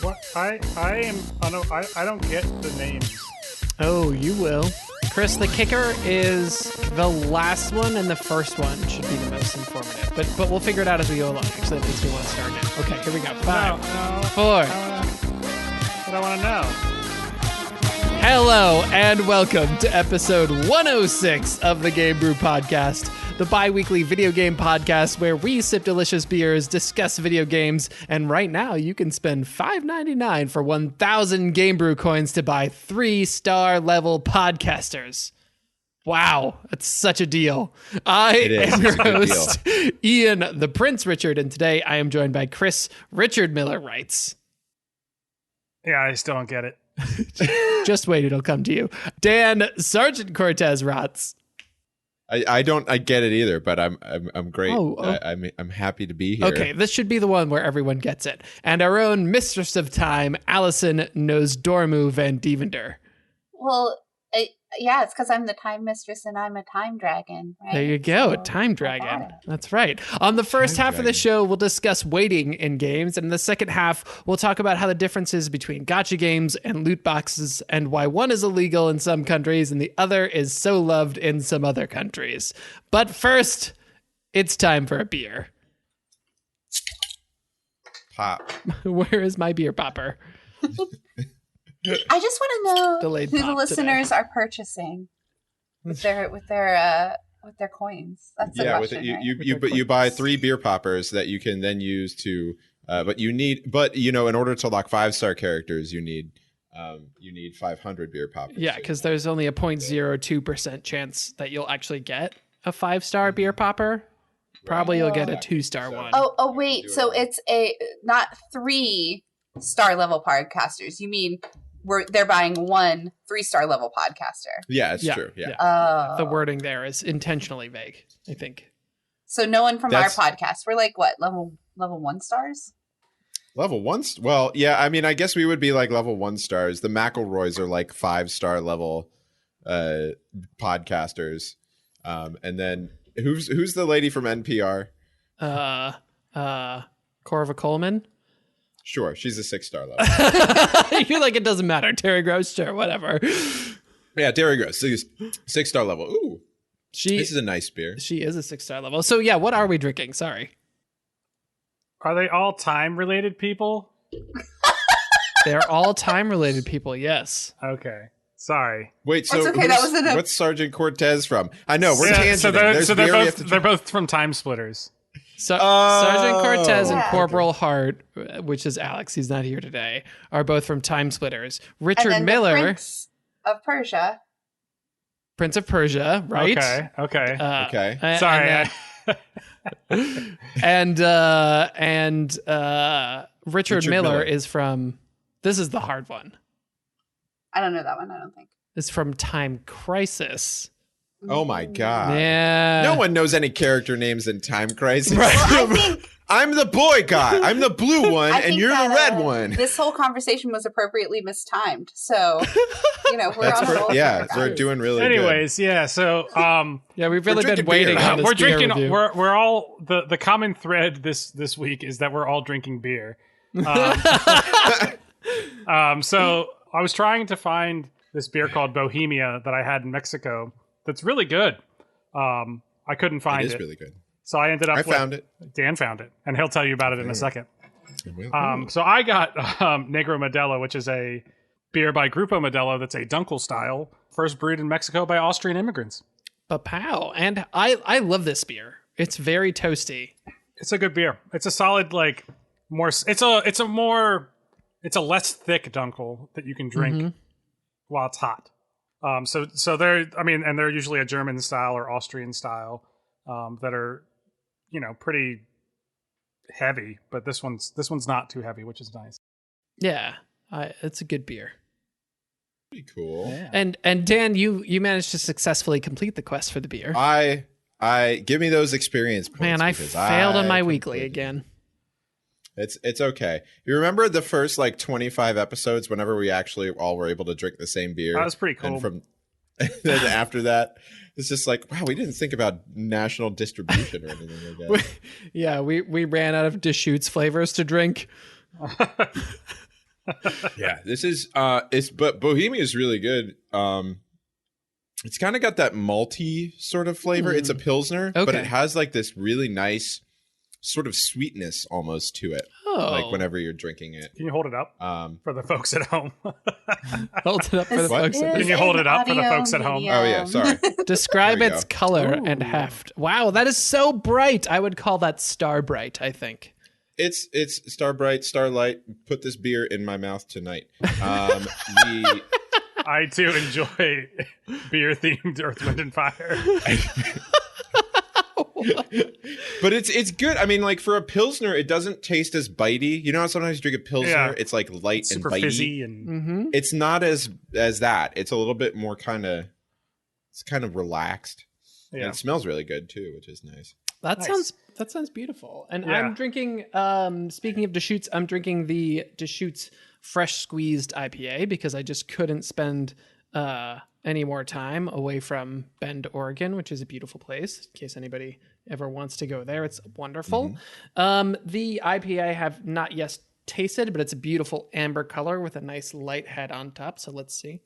What? I don't get the names. Oh, you will. Chris, the kicker is the last one and the first one should be the most informative. But we'll figure it out as we go along. Actually, that makes me want to start now. Okay, here we go. 5, 4. What I want to know. Hello and welcome to episode 106 of the GameBrew podcast, the bi-weekly video game podcast where we sip delicious beers, discuss video games, and right now you can spend $5.99 for 1,000 GameBrew coins to buy 3-star level podcasters. Wow, that's such a deal. I am your host, Ian the Prince Richard, and today I am joined by Chris Richard Miller Writes. Yeah, I still don't get it. Just wait, it'll come to you. Dan Sergeant Cortez Rots. I get it either, but I'm great. I'm happy to be here. Okay, this should be the one where everyone gets it. And our own Mistress of Time, Allison Nosdormu Van Devender. Well, yeah, it's because I'm the time mistress and I'm a time dragon, right? There you go, a time dragon. That's right. On the first half of the show, we'll discuss waiting in games. And in the second half, we'll talk about how the differences between gacha games and loot boxes and why one is illegal in some countries and the other is so loved in some other countries. But first, it's time for a beer. Pop. Where is my beer popper? I just want to know Delayed who the pop listeners today. are purchasing with their coins. That's the question. You buy 3 beer poppers that you can then use to. But in order to lock 5-star characters, you need 500 beer poppers. Yeah, because there's only a 0.02% chance that you'll actually get a 5-star beer popper. Probably you'll get a 2-star one. Oh wait, so it's not 3-star level podcasters. You mean they're buying 1 3-star level podcaster? Yeah, it's true. Yeah. The wording there is intentionally vague, I think. So no one from our podcast. We're like what, level 1 stars? Level 1? Well, yeah. I mean, I guess we would be like level 1 stars. The McElroys are like 5-star level podcasters. And then who's the lady from NPR? Corva Coleman. Sure, she's a 6-star level. You're like, it doesn't matter. Terry Gross, sure, whatever. Yeah, Terry Gross, 6-star level. Ooh, this is a nice beer. She is a 6-star level. So yeah, what are we drinking? Sorry. Are they all time-related people? They're all time-related people, yes. Okay. Sorry. Wait, so okay, what's Sergeant Cortez from? I know, we're So tangenting. they're both from Time Splitters. Sergeant Cortez and Yeah. Corporal Hart, which is Alex, he's not here today, are both from Time Splitters. And Richard then Miller, the Prince of Persia. Prince of Persia, right? Okay. Okay. Sorry. And Richard Miller is from, this is the hard one, I don't know that one, I don't think. is from Time Crisis. Oh my god. Yeah. No one knows any character names in Time Crisis. Well, I think I'm the boy guy. I'm the blue one, I and think you're that, the red one. This whole conversation was appropriately mistimed. So, we're on a roll. We're doing really Anyways, yeah. So, Yeah, we've really been drinking waiting beer. on this we're beer drinking. review. We're all the common thread this week is that we're all drinking beer. So I was trying to find this beer called Bohemia that I had in Mexico. That's really good. I couldn't find it. It is really good. So I ended up. found it. Dan found it, and he'll tell you about it in a second. So I got Negro Modelo, which is a beer by Grupo Modelo that's a Dunkel style, first brewed in Mexico by Austrian immigrants. Papow. And I love this beer. It's very toasty. It's a good beer. It's a solid, like, more. It's a less thick Dunkel that you can drink while it's hot. So they're usually a German style or Austrian style that are, pretty heavy. But this one's not too heavy, which is nice. Yeah, it's a good beer. Pretty cool. Yeah. And Dan, you managed to successfully complete the quest for the beer. I give me those experience points. Man, I failed on my weekly again. It's okay. You remember the first 25 episodes whenever we actually all were able to drink the same beer? That was pretty cool. And then after that, it's just like, wow, we didn't think about national distribution or anything like that. We ran out of Deschutes flavors to drink. Yeah, this is but Bohemia is really good. It's kind of got that malty sort of flavor. It's a pilsner, but it has like this really nice sort of sweetness almost to it. Like whenever you're drinking it. Can you hold it up for the folks at home? Hold it up for the folks at home. Can you hold it up for the folks at home? Oh yeah, sorry. Describe its color and heft. Wow, that is so bright. I would call that star bright, I think. It's star bright, starlight. Put this beer in my mouth tonight. I too enjoy beer themed Earth, Wind, and Fire. But it's good. I mean, like for a pilsner, it doesn't taste as bitey. You know how sometimes you drink a pilsner, it's like light and super bitey. fizzy and It's not as that. It's a little bit more kind of relaxed. Yeah. And it smells really good too, which is nice. That sounds beautiful. And I'm drinking speaking of Deschutes, I'm drinking the Deschutes fresh squeezed IPA because I just couldn't spend any more time away from Bend, Oregon, which is a beautiful place. In case anybody ever wants to go there, it's wonderful. The IPA I have not yet tasted, but it's a beautiful amber color with a nice light head on top. So let's see.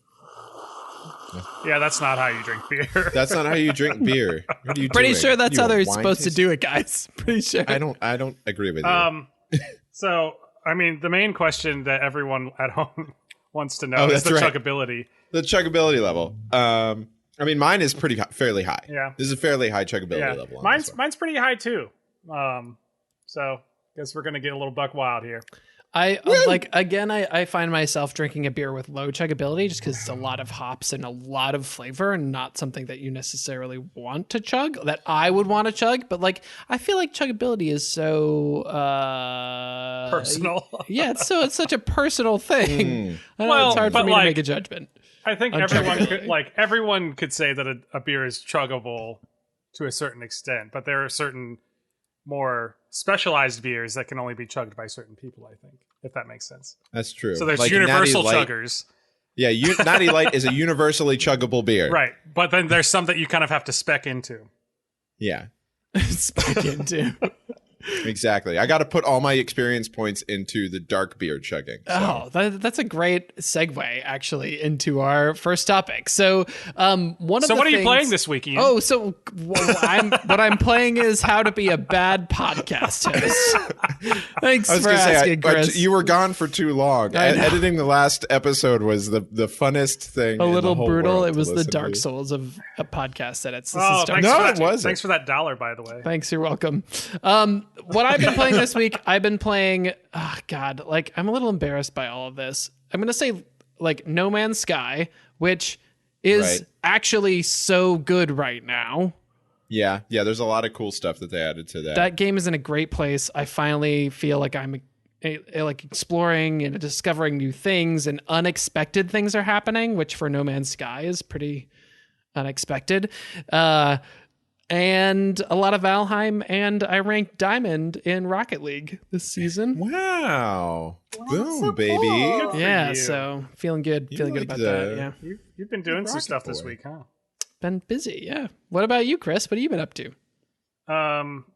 Yeah, that's not how you drink beer. That's not how you drink beer. What are you Pretty doing? sure that's how they're supposed taster? to do it, guys. Pretty sure. I don't agree with you. So, I mean, the main question that everyone at home wants to know is the chuggability. The chuggability level. I mean, mine is fairly high. Yeah, this is a fairly high chuggability level. Mine's pretty high too. So guess we're gonna get a little buck wild here. I find myself drinking a beer with low chuggability just because it's a lot of hops and a lot of flavor and not something that you necessarily want to chug, that I would want to chug. But like, I feel like chuggability is so personal. Yeah, it's such a personal thing. I know, it's hard for me to make a judgment. I think everyone could say that a beer is chuggable to a certain extent, but there are certain more specialized beers that can only be chugged by certain people, I think, if that makes sense. That's true. So there's like universal chuggers. Yeah, Natty Light is a universally chuggable beer. Right, but then there's some that you kind of have to spec into. Yeah. Spec into. Exactly. I got to put all my experience points into the dark beer chugging. So. Oh, that's a great segue, actually, into our first topic. So, what are you playing this week, Ian? Oh, so what I'm playing is how to be a bad podcast host. Thanks for asking, Chris. You were gone for too long. Editing the last episode was the funnest thing. A little brutal. It was the Dark Dark Souls of a podcast edits. It wasn't. Thanks for that $1, by the way. Thanks. You're welcome. What I've been playing this week, I'm a little embarrassed by all of this. I'm going to say like No Man's Sky, which is actually so good right now. Yeah, there's a lot of cool stuff that they added to that. That game is in a great place. I finally feel like I'm like exploring and discovering new things, and unexpected things are happening, which for No Man's Sky is pretty unexpected. And a lot of Valheim, and I ranked Diamond in Rocket League this season. Wow. Boom, so baby. Cool. Yeah, so feeling good. Feeling good about that. Yeah. You've been doing some stuff this week, huh? Been busy, yeah. What about you, Chris? What have you been up to?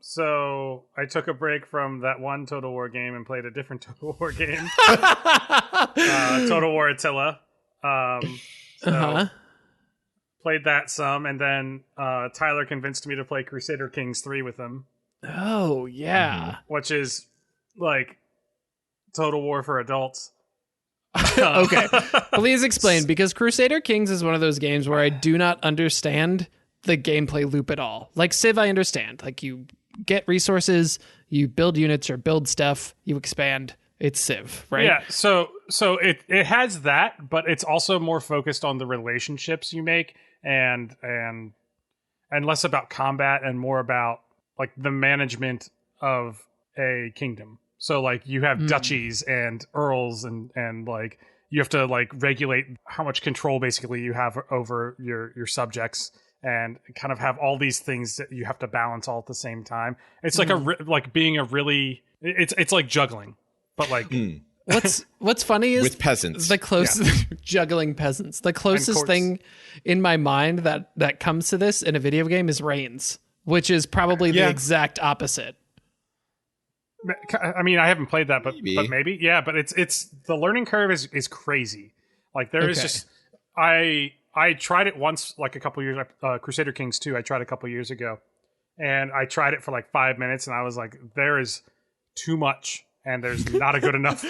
So I took a break from that one Total War game and played a different Total War game. Total War Attila. Played that some, and then Tyler convinced me to play Crusader Kings 3 with him. Oh, yeah. Which is like Total War for adults. Okay. Please explain, because Crusader Kings is one of those games where I do not understand the gameplay loop at all. Like Civ, I understand. Like you get resources, you build units or build stuff, you expand. It's Civ, right? Yeah, so it has that, but it's also more focused on the relationships you make and less about combat and more about like the management of a kingdom. So like you have duchies and earls and like you have to like regulate how much control basically you have over your subjects and kind of have all these things that you have to balance all at the same time. It's like it's like juggling. But like, what's funny is with peasants, the closest juggling peasants. The closest thing in my mind that comes to this in a video game is Reigns, which is probably the exact opposite. I mean, I haven't played that, but maybe, yeah. But it's the learning curve is crazy. Like there is just I tried it once, like a couple years. Crusader Kings 2, I tried a couple years ago, and I tried it for like 5 minutes, and I was like, there is too much, and there's not a good enough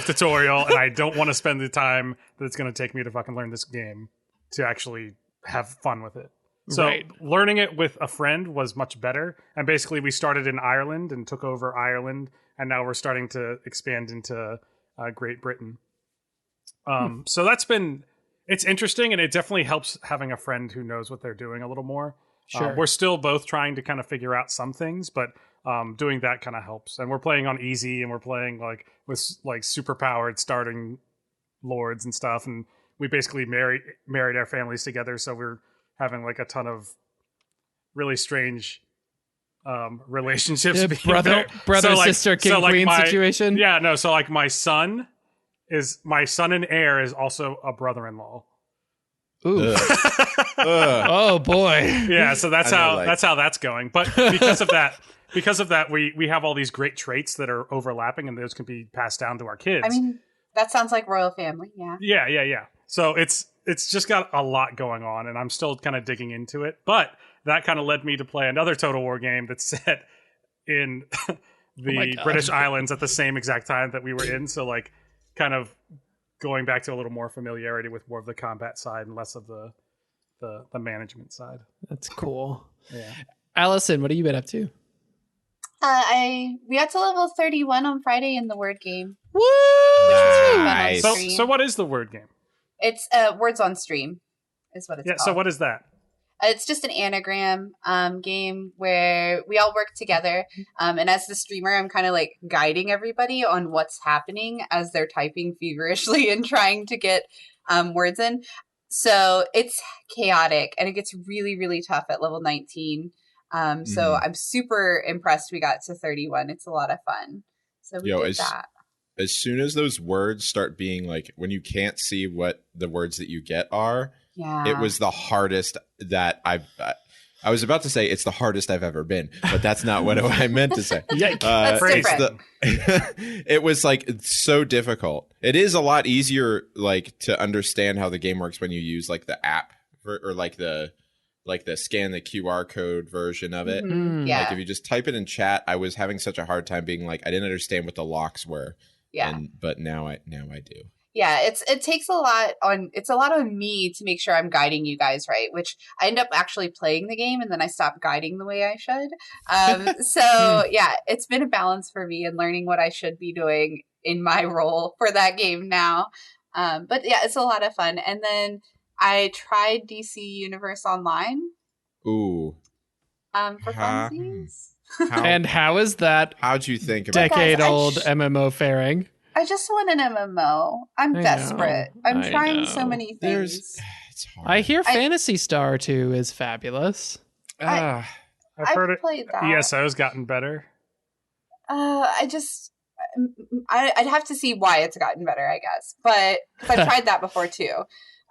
tutorial, and I don't want to spend the time that it's going to take me to fucking learn this game to actually have fun with it. So learning it with a friend was much better. And basically we started in Ireland and took over Ireland. And now we're starting to expand into Great Britain. So it's interesting. And it definitely helps having a friend who knows what they're doing a little more. Sure. We're still both trying to kind of figure out some things, but doing that kind of helps. And we're playing on easy, and we're playing like with like super powered starting lords and stuff. And we basically married our families together. So we're having like a ton of really strange relationships. Brother sister, king, queen situation. Yeah, no. So like my son and heir is also a brother-in-law. Ooh. Oh boy. Yeah. So that's how that's going. But because of that, we have all these great traits that are overlapping, and those can be passed down to our kids. I mean, that sounds like royal family. Yeah. Yeah. So it's just got a lot going on, and I'm still kind of digging into it. But that kind of led me to play another Total War game that's set in the British Islands at the same exact time that we were in. So like kind of going back to a little more familiarity with more of the combat side and less of the management side. That's cool. Yeah. Allison, what have you been up to? We got to level 31 on Friday in the word game. Woo! Which was really fun on stream. So what is the word game? It's Words on Stream is what it's called. So what is that? It's just an anagram game where we all work together. And as the streamer, I'm kind of like guiding everybody on what's happening as they're typing feverishly and trying to get words in. So it's chaotic, and it gets really, really tough at level 19. So I'm super impressed we got to 31. It's a lot of fun. So we did that. As soon as those words start being like, when you can't see what the words that you get are, it was the hardest that I was about to say it's the hardest I've ever been, but that's not what I meant to say. That's different. It was like it's so difficult. It is a lot easier like to understand how the game works when you use like the app or like the scan the QR code version of it. Yeah. Like if you just type it in chat, I was having such a hard time being like, I didn't understand what the locks were. Yeah. But now I do. Yeah, it takes a lot on me to make sure I'm guiding you guys right, which I end up actually playing the game and then I stop guiding the way I should. So yeah, it's been a balance for me and learning what I should be doing in my role for that game now. But yeah, it's a lot of fun. And then I tried DC Universe Online. Ooh. For funsies. And how is that? How'd you think about decade-old MMO faring? I just want an MMO. I'm desperate. I'm trying so many things. It's hard. I hear Phantasy Star 2 is fabulous. I've heard played that. ESO's gotten better. I'd have to see why it's gotten better, I guess. But I've tried that before too.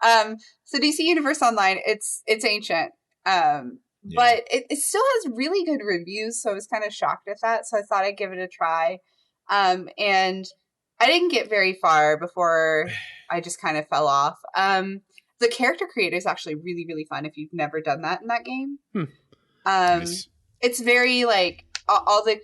So DC Universe Online, it's ancient. But it still has really good reviews, so I was kind of shocked at that. So I thought I'd give it a try. And I didn't get very far before I just kind of fell off. The character creator is actually really, really fun if you've never done that in that game. Nice. It's very like all the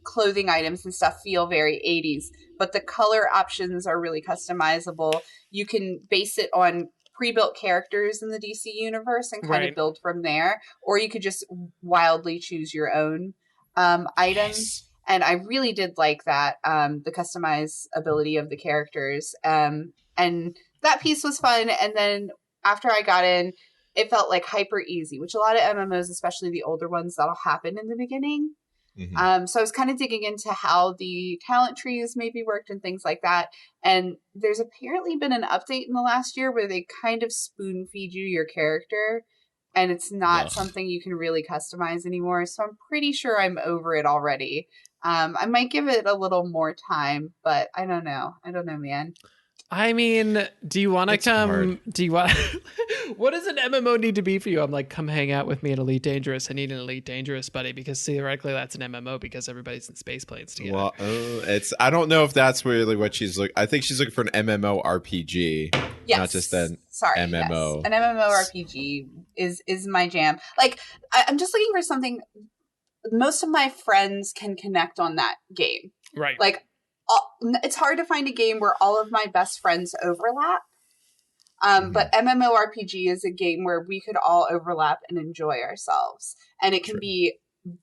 clothing items and stuff feel very 80s, but the color options are really customizable. You can base it on pre-built characters in the DC universe and kind of build from there, or you could just wildly choose your own items. Yes. And I really did like that, the customizability of the characters. And that piece was fun. And then after I got in, it felt like hyper easy, which a lot of MMOs, especially the older ones, that'll happen in the beginning. Mm-hmm. So I was kind of digging into how the talent trees maybe worked and things like that. And there's apparently been an update in the last year where they kind of spoon feed you your character. And it's not something you can really customize anymore. So I'm pretty sure I'm over it already. I might give it a little more time, but I don't know. I don't know, man. I mean, do you want to come? Hard. Do you want? What does an MMO need to be for you? I'm like, come hang out with me at Elite Dangerous. I need an Elite Dangerous buddy because theoretically that's an MMO because everybody's in space planes together. Well, I don't know if that's really what she's looking. I think she's looking for an MMO RPG, not just an MMO. Yes. An MMO RPG is my jam. Like, I'm just looking for something. Most of my friends can connect on that game, right? Like. It's hard to find a game where all of my best friends overlap. But MMORPG is a game where we could all overlap and enjoy ourselves. And it can be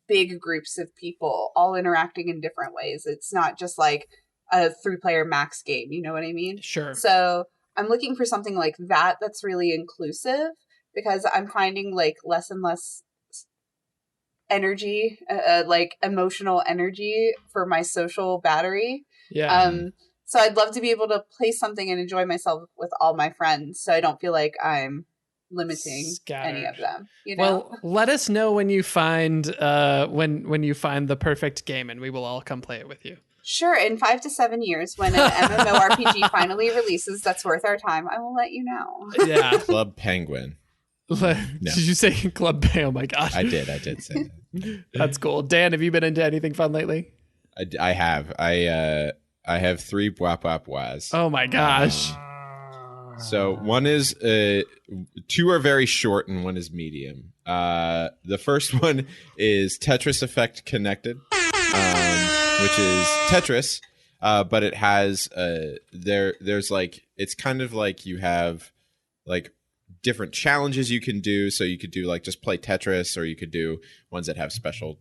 big groups of people all interacting in different ways. It's not just like a 3-player max game. You know what I mean? Sure. So I'm looking for something like that that's really inclusive because I'm finding like less and less energy, like emotional energy for my social battery. Yeah. So I'd love to be able to play something and enjoy myself with all my friends, so I don't feel like I'm limiting any of them. You know? Well, let us know when you find when you find the perfect game, and we will all come play it with you. Sure. In 5 to 7 years, when an MMORPG finally releases, that's worth our time. I will let you know. Yeah. Club Penguin. No. Did you say Club Penguin? Oh my gosh. I did say that. That's cool. Dan, have you been into anything fun lately? I have. I have 3 Bwap Bwap Bwas. Oh my gosh. So one is 2 are very short and one is medium. The first one is Tetris Effect Connected, which is Tetris, but it has there's like it's kind of like you have like different challenges you can do. So you could do like just play Tetris, or you could do ones that have special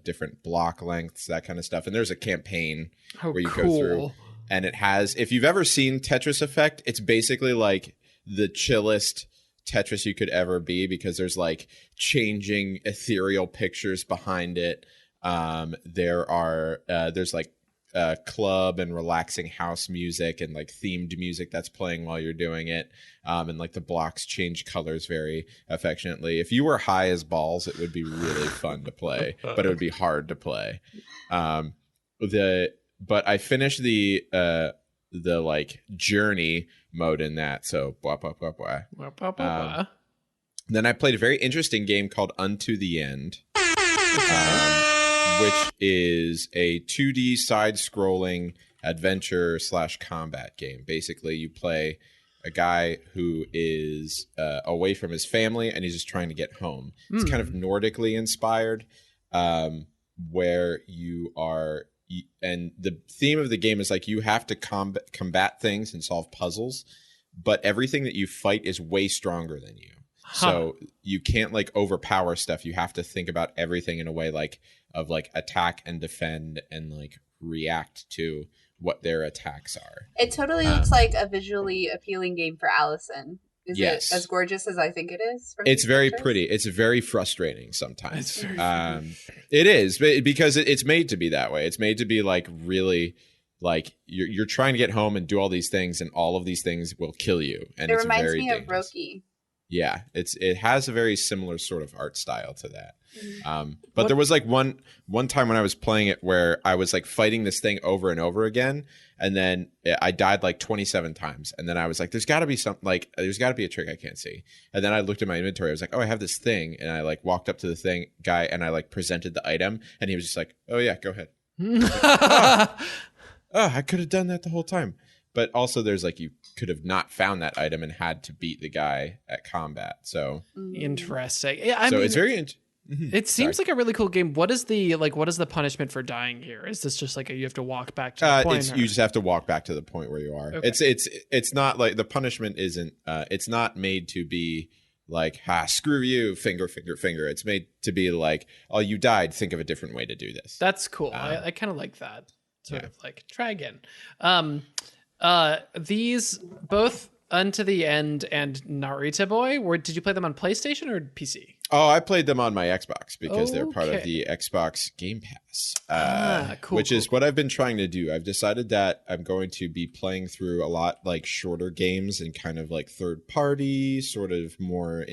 different block lengths, that kind of stuff. And there's a campaign where you go through, and it has, if you've ever seen Tetris Effect, it's basically like the chillest Tetris you could ever be, because there's like changing ethereal pictures behind it. There's like club and relaxing house music and like themed music that's playing while you're doing it, and like the blocks change colors very affectionately. If you were high as balls, it would be really fun to play, but it would be hard to play. But I finished the like journey mode in that, so blah blah blah blah. Then I played a very interesting game called Unto the End, which is a 2D side-scrolling adventure / combat game. Basically, you play a guy who is away from his family, and he's just trying to get home. It's kind of Nordically inspired, where you are... And the theme of the game is like you have to combat things and solve puzzles, but everything that you fight is way stronger than you. So you can't like overpower stuff. You have to think about everything in a way like of like attack and defend and like react to what their attacks are. It totally looks like a visually appealing game for Allison. Is it as gorgeous as I think it is? It's very pretty. It's very frustrating sometimes. It is, because it's made to be that way. It's made to be like really like you're trying to get home and do all these things, and all of these things will kill you. And it it's reminds very me dangerous. Of Roki. Yeah, it has a very similar sort of art style to that. But there was like one time when I was playing it where I was like fighting this thing over and over again, and then I died like 27 times, and then I was like, there's got to be a trick I can't see. And then I looked at my inventory, I was like, oh, I have this thing, and I like walked up to the guy and I like presented the item, and he was just like, oh yeah, go ahead. I could have done that the whole time. But also there's like, you could have not found that item and had to beat the guy at combat. So interesting. Yeah, I mean, it's very it seems like a really cool game. What is the punishment for dying here? Is this just like you have to walk back to the point? You just have to walk back to the point where you are. Okay. It's not like the punishment isn't it's not made to be like, screw you, finger. It's made to be like, oh, you died, think of a different way to do this. That's cool. I kind of like that. Sort of like, try again. These both Unto the End and Narita Boy, did you play them on PlayStation or PC? Oh, I played them on my Xbox because they're part of the Xbox Game Pass, which is what I've been trying to do. I've decided that I'm going to be playing through a lot like shorter games and kind of like third party, sort of more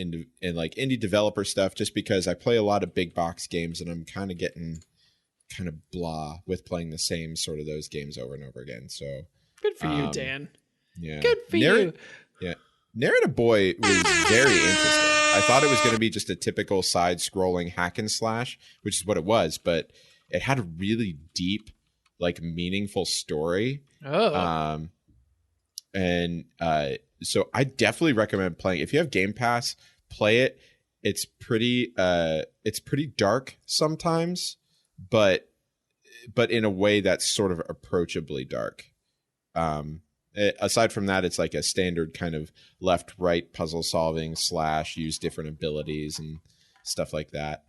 like indie developer stuff, just because I play a lot of big box games and I'm kind of getting kind of blah with playing the same sort of those games over and over again. So good for you, Dan. Yeah. Good for you. Yeah. Narrative Boy was very interesting. I thought it was going to be just a typical side-scrolling hack and slash, which is what it was, but it had a really deep, like, meaningful story. Oh. So I definitely recommend playing. If you have Game Pass, play it. It's pretty dark sometimes, but in a way that's sort of approachably dark. Aside from that, it's like a standard kind of left-right puzzle solving / use different abilities and stuff like that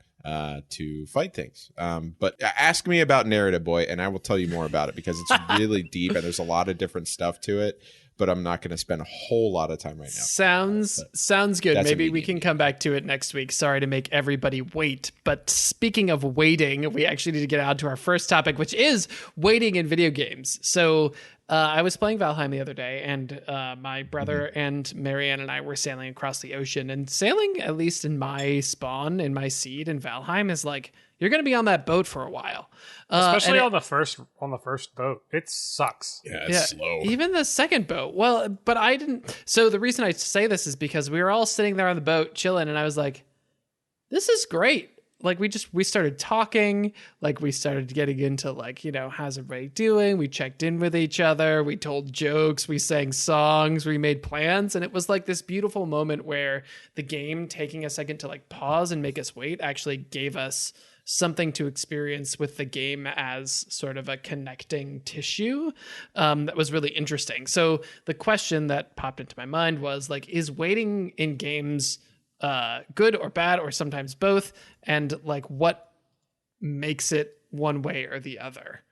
to fight things. But ask me about Narrative Boy, and I will tell you more about it because it's really deep and there's a lot of different stuff to it. But I'm not going to spend a whole lot of time right now. Sounds good. Maybe we can come back to it next week. Sorry to make everybody wait. But speaking of waiting, we actually need to get out to our first topic, which is waiting in video games. So I was playing Valheim the other day, and my brother and Marianne and I were sailing across the ocean. And sailing, at least in my spawn, in my seed in Valheim, is like, you're going to be on that boat for a while. Especially on the first boat. It sucks. Yeah, it's slow. Even the second boat. Well, but I didn't. So the reason I say this is because we were all sitting there on the boat chilling, and I was like, this is great. Like we started talking, like we started getting into like, how's everybody doing? We checked in with each other. We told jokes. We sang songs. We made plans. And it was like this beautiful moment where the game taking a second to like pause and make us wait actually gave us something to experience with the game as sort of a connecting tissue that was really interesting. So the question that popped into my mind was like, is waiting in games good or bad or sometimes both? And like what makes it one way or the other?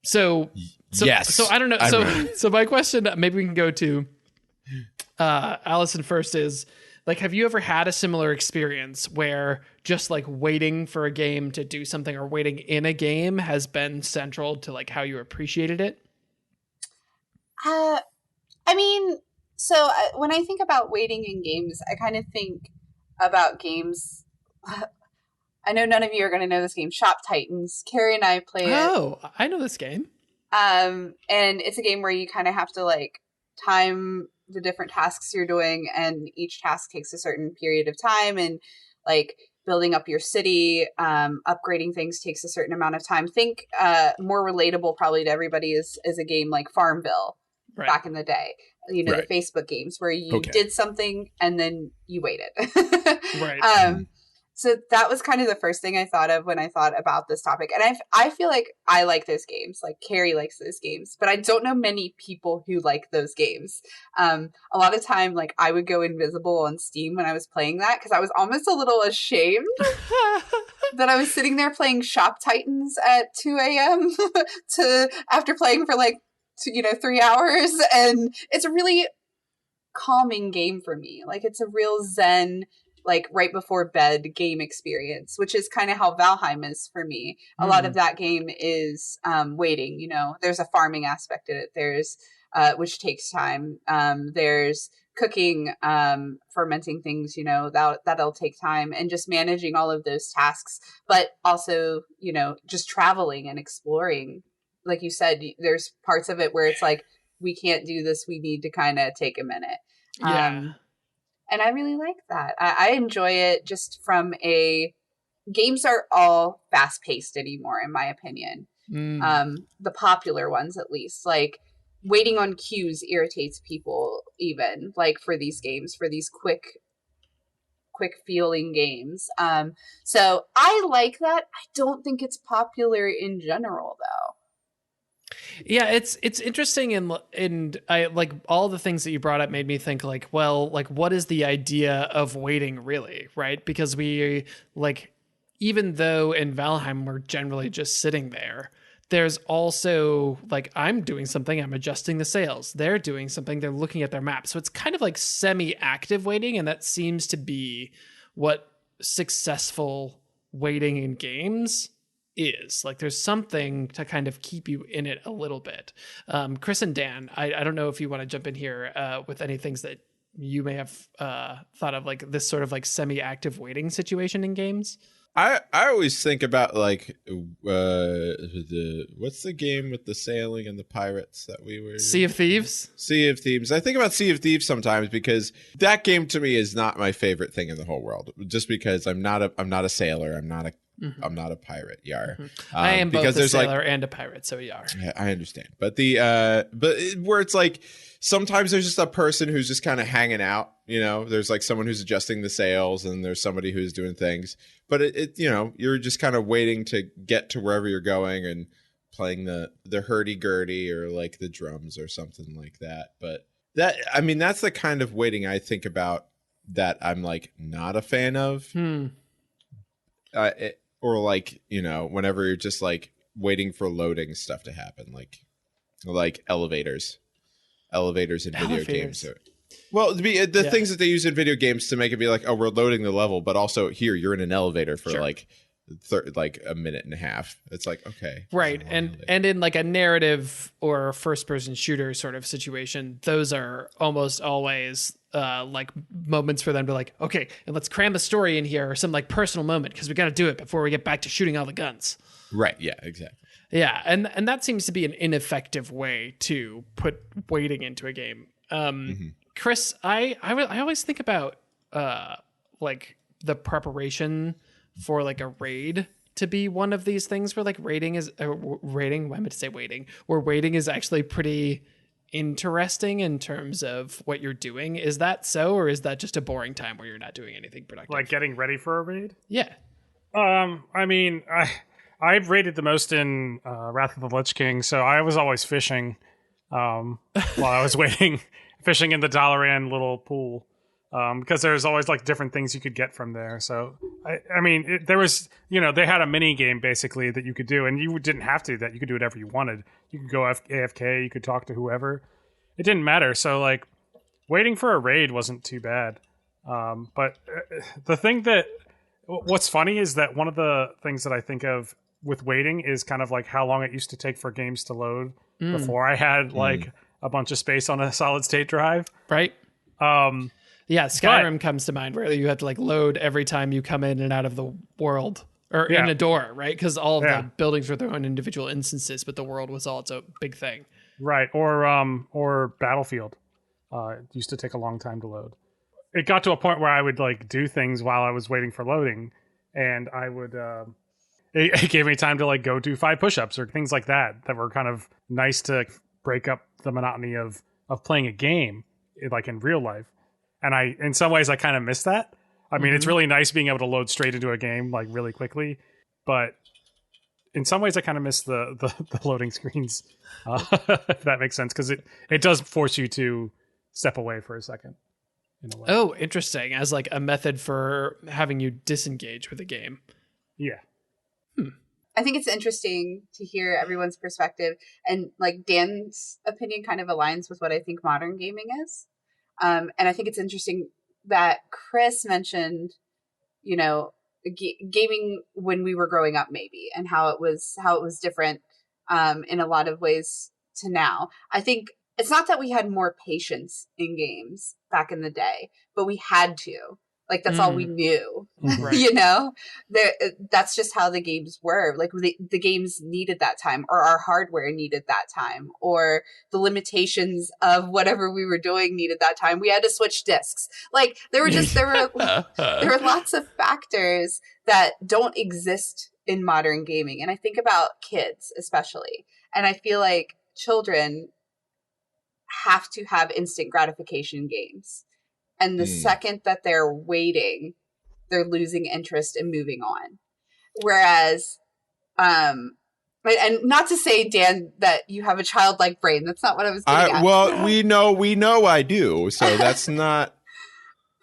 So yes. So I don't know. So my question, maybe we can go to Allison first, is like, have you ever had a similar experience where just like waiting for a game to do something or waiting in a game has been central to like how you appreciated it? When I think about waiting in games, I kind of think about games. I know none of you are going to know this game, Shop Titans. Carrie and I play it. Oh, I know this game. And it's a game where you kind of have to like time the different tasks you're doing, and each task takes a certain period of time, and like building up your city, upgrading things takes a certain amount of time. Think more relatable probably to everybody is a game like Farmville back in the day. The Facebook games where you did something and then you waited. Right. So that was kind of the first thing I thought of when I thought about this topic. And I feel like I like those games, like Carrie likes those games, but I don't know many people who like those games. A lot of time, like I would go invisible on Steam when I was playing that because I was almost a little ashamed that I was sitting there playing Shop Titans at 2 a.m. after playing for like 3 hours. And it's a really calming game for me. Like it's a real zen, like right before bed game experience, which is kind of how Valheim is for me. A lot of that game is waiting. There's a farming aspect in it. There's which takes time. There's cooking, fermenting things, that'll take time, and just managing all of those tasks, but also, just traveling and exploring. Like you said, there's parts of it where it's like, we can't do this. We need to kind of take a minute. Yeah. And I really like that. I enjoy it just from games are all fast paced anymore, in my opinion. The popular ones, at least, like waiting on queues irritates people even, like for these games, for these quick feeling games. So I like that. I don't think it's popular in general though. Yeah, it's interesting, and I like all the things that you brought up made me think like, well, like what is the idea of waiting really, right? Because we like, even though in Valheim we're generally just sitting there, there's also like, I'm doing something, I'm adjusting the sails. They're doing something, they're looking at their map. So it's kind of like semi-active waiting, and that seems to be what successful waiting in games is. Like there's something to kind of keep you in it a little bit. Chris and Dan, I don't know if you want to jump in here with any things that you may have thought of, like this sort of like semi-active waiting situation in games. I always think about like what's the game with the sailing and the pirates that we were Sea of Thieves? Sea of Thieves. I think about Sea of Thieves sometimes because that game to me is not my favorite thing in the whole world. Just because I'm not a sailor. I'm not a pirate. Yar. I am both a sailor and a pirate, so yar. I understand. But where it's like sometimes there's just a person who's just kind of hanging out. You know, there's like someone who's adjusting the sails and there's somebody who's doing things. But it you know, you're just kind of waiting to get to wherever you're going and playing the hurdy-gurdy or like the drums or something like that. But that's the kind of waiting I think about that I'm like not a fan of. Or like, you know, whenever you're just like waiting for loading stuff to happen, like elevators in video games. Well, the things that they use in video games to make it be like, oh, we're loading the level, but also here you're in an elevator for like a minute and a half. It's like, okay, right. And in like a narrative or a first person shooter sort of situation, those are almost always like moments for them to like, okay, and let's cram the story in here or some like personal moment because we got to do it before we get back to shooting all the guns. Right. Yeah, exactly. Yeah. And that seems to be an ineffective way to put waiting into a game. Chris, I always think about like the preparation for like a raid to be one of these things where like waiting is actually pretty interesting in terms of what you're doing. Is that so, or is that just a boring time where you're not doing anything productive? Like getting ready for a raid? Yeah. I mean, I've raided the most in Wrath of the Lich King, so I was always fishing while I was waiting. Fishing in the Dalaran little pool, because there's always like different things you could get from there. So I mean, there was, you know, they had a mini game basically that you could do, and you didn't have to. That you could do whatever you wanted. You could go AFK, you could talk to whoever. It didn't matter. So like, waiting for a raid wasn't too bad. But the thing what's funny is that one of the things that I think of with waiting is kind of like how long it used to take for games to load before I had like a bunch of space on a solid state drive. Right. Yeah, Skyrim comes to mind where you have to like load every time you come in and out of the world or in a door, right? Because all of the buildings were their own individual instances, but the world was all its own big thing. Right. Or Battlefield. It used to take a long time to load. It got to a point where I would like do things while I was waiting for loading, and I would it gave me time to like go do 5 push-ups or things like that were kind of nice to break up the monotony of playing a game like in real life. And in some ways I kind of miss that. I mean, it's really nice being able to load straight into a game like really quickly, but in some ways I kind of miss the loading screens, if that makes sense, because it does force you to step away for a second in a way. Oh, interesting. As like a method for having you disengage with a game. Yeah. I think it's interesting to hear everyone's perspective, and like Dan's opinion kind of aligns with what I think modern gaming is. And I think it's interesting that Chris mentioned, you know, gaming when we were growing up, maybe, and how it was different in a lot of ways to now. I think it's not that we had more patience in games back in the day, but we had to. Like, that's all we knew, right. You know? That's just how the games were. Like, the games needed that time, or our hardware needed that time, or the limitations of whatever we were doing needed that time. We had to switch discs. Like, there were lots of factors that don't exist in modern gaming. And I think about kids, especially. And I feel like children have to have instant gratification games. And the second that they're waiting, they're losing interest and moving on. Whereas, and not to say, Dan, that you have a childlike brain. That's not what I was getting at. Well, we know I do. So that's not.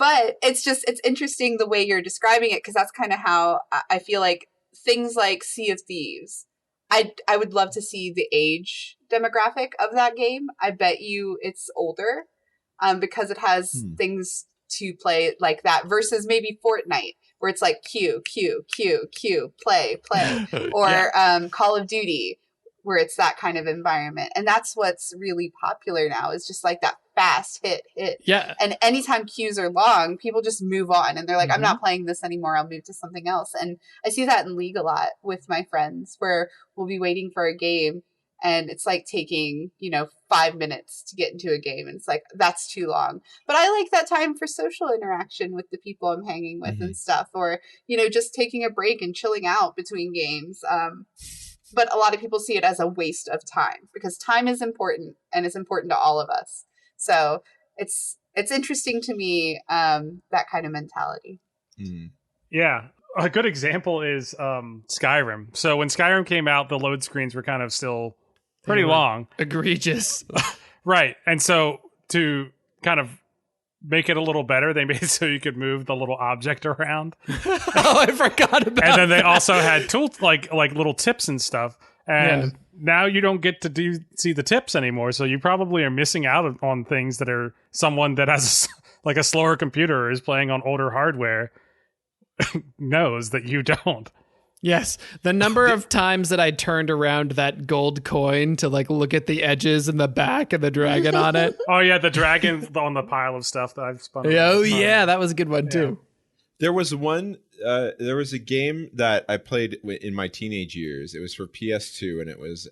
But it's interesting the way you're describing it, because that's kind of how I feel like things like Sea of Thieves. I would love to see the age demographic of that game. I bet you it's older. Because it has things to play like that versus maybe Fortnite, where it's like Q, play, or Call of Duty, where it's that kind of environment. And that's what's really popular now, is just like that fast, hit. Yeah. And anytime queues are long, people just move on and they're like, I'm not playing this anymore. I'll move to something else. And I see that in League a lot with my friends where we'll be waiting for a game and it's like taking, 5 minutes to get into a game. And it's like, that's too long. But I like that time for social interaction with the people I'm hanging with and stuff, or, just taking a break and chilling out between games. But a lot of people see it as a waste of time because time is important and it's important to all of us. So it's interesting to me, that kind of mentality. Yeah. A good example is Skyrim. So when Skyrim came out, the load screens were kind of still pretty long. Egregious. Right. And so to kind of make it a little better, they made it so you could move the little object around. I forgot about that. And then they also had tools like little tips and stuff. And now you don't get to see the tips anymore. So you probably are missing out on things that are someone that has like a slower computer or is playing on older hardware knows that you don't. Yes. The number of times that I turned around that gold coin to like look at the edges and the back and the dragon on it. Oh yeah, the dragon on the pile of stuff that I've spun. Oh yeah, that was a good one too. There was a game that I played in my teenage years. It was for PS2 and it was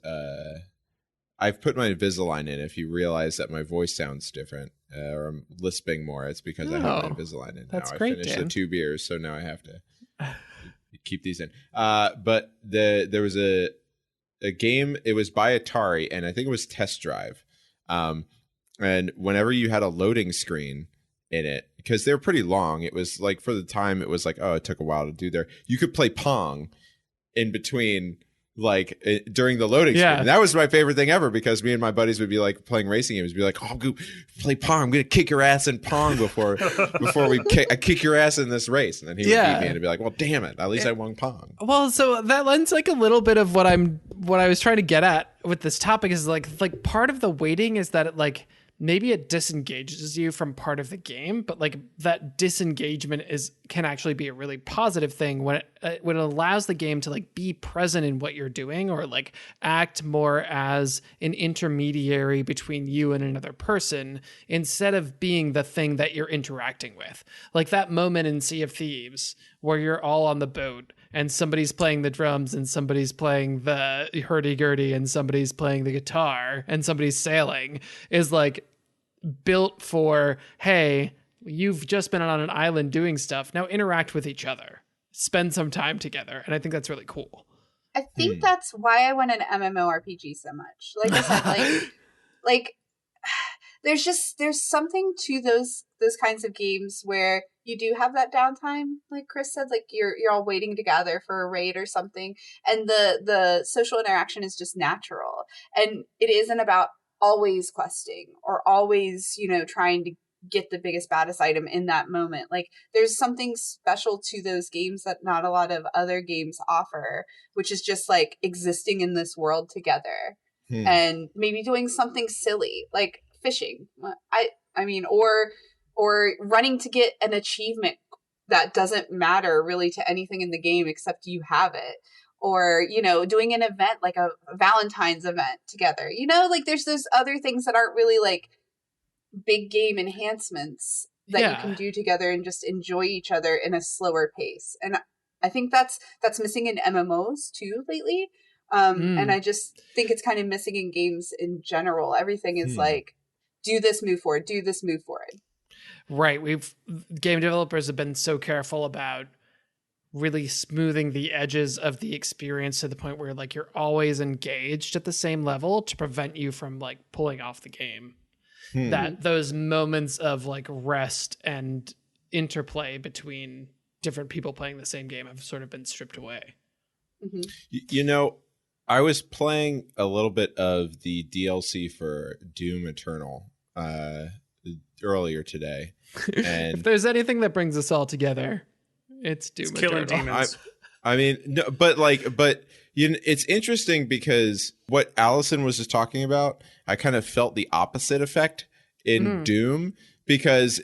I've put my Invisalign in. If you realize that my voice sounds different or I'm lisping more, it's because I have my Invisalign in. That's now great, I finished Dan. the 2 beers, so now I have to keep these in. But there was a game. It was by Atari, and I think it was Test Drive. And whenever you had a loading screen in it, because they're pretty long, it was like for the time, it was like, oh, it took a while to do there. You could play Pong in between, like during the loading screen. And that was my favorite thing ever because me and my buddies would be like playing racing games. We'd be like, oh, go play Pong. I'm going to kick your ass in Pong before I kick your ass in this race. And then he would beat me and be like, well, damn it. At least I won Pong. Well, so that lends like a little bit of what I was trying to get at with this topic is like part of the waiting is that maybe it disengages you from part of the game, but like that disengagement can actually be a really positive thing when it allows the game to like be present in what you're doing or like act more as an intermediary between you and another person instead of being the thing that you're interacting with. Like that moment in Sea of Thieves where you're all on the boat and somebody's playing the drums and somebody's playing the hurdy-gurdy and somebody's playing the guitar and somebody's sailing is like built for, hey, you've just been on an island doing stuff. Now interact with each other. Spend some time together. And I think that's really cool. I think that's why I want an MMORPG so much. Like I said, like there's something to those kinds of games where you do have that downtime, like Chris said, like you're all waiting to gather for a raid or something, and the social interaction is just natural, and it isn't about always questing or always trying to get the biggest baddest item in that moment. Like there's something special to those games that not a lot of other games offer, which is just like existing in this world together and maybe doing something silly like fishing. I mean, or running to get an achievement that doesn't matter really to anything in the game except you have it. Or, doing an event like a Valentine's event together. Like there's those other things that aren't really like big game enhancements that you can do together and just enjoy each other in a slower pace. And I think that's missing in MMOs too lately. And I just think it's kind of missing in games in general. Everything is like, do this, move forward, do this, move forward. Right. Game developers have been so careful about really smoothing the edges of the experience to the point where like you're always engaged at the same level to prevent you from like pulling off the game. That those moments of like rest and interplay between different people playing the same game have sort of been stripped away. I was playing a little bit of the DLC for Doom Eternal earlier today. And if there's anything that brings us all together, it's Doom Eternal. Killing demons. I mean, no, but it's interesting because what Allison was just talking about, I kind of felt the opposite effect in Doom because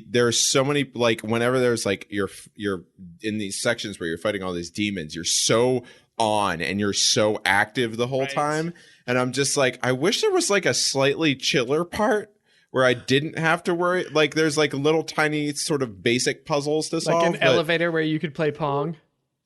there's so many, like whenever there's like you're in these sections where you're fighting all these demons, you're so on and you're so active the whole time. And I'm just like, I wish there was like a slightly chiller part where I didn't have to worry. Like there's like little tiny sort of basic puzzles to solve. Like an elevator where you could play Pong.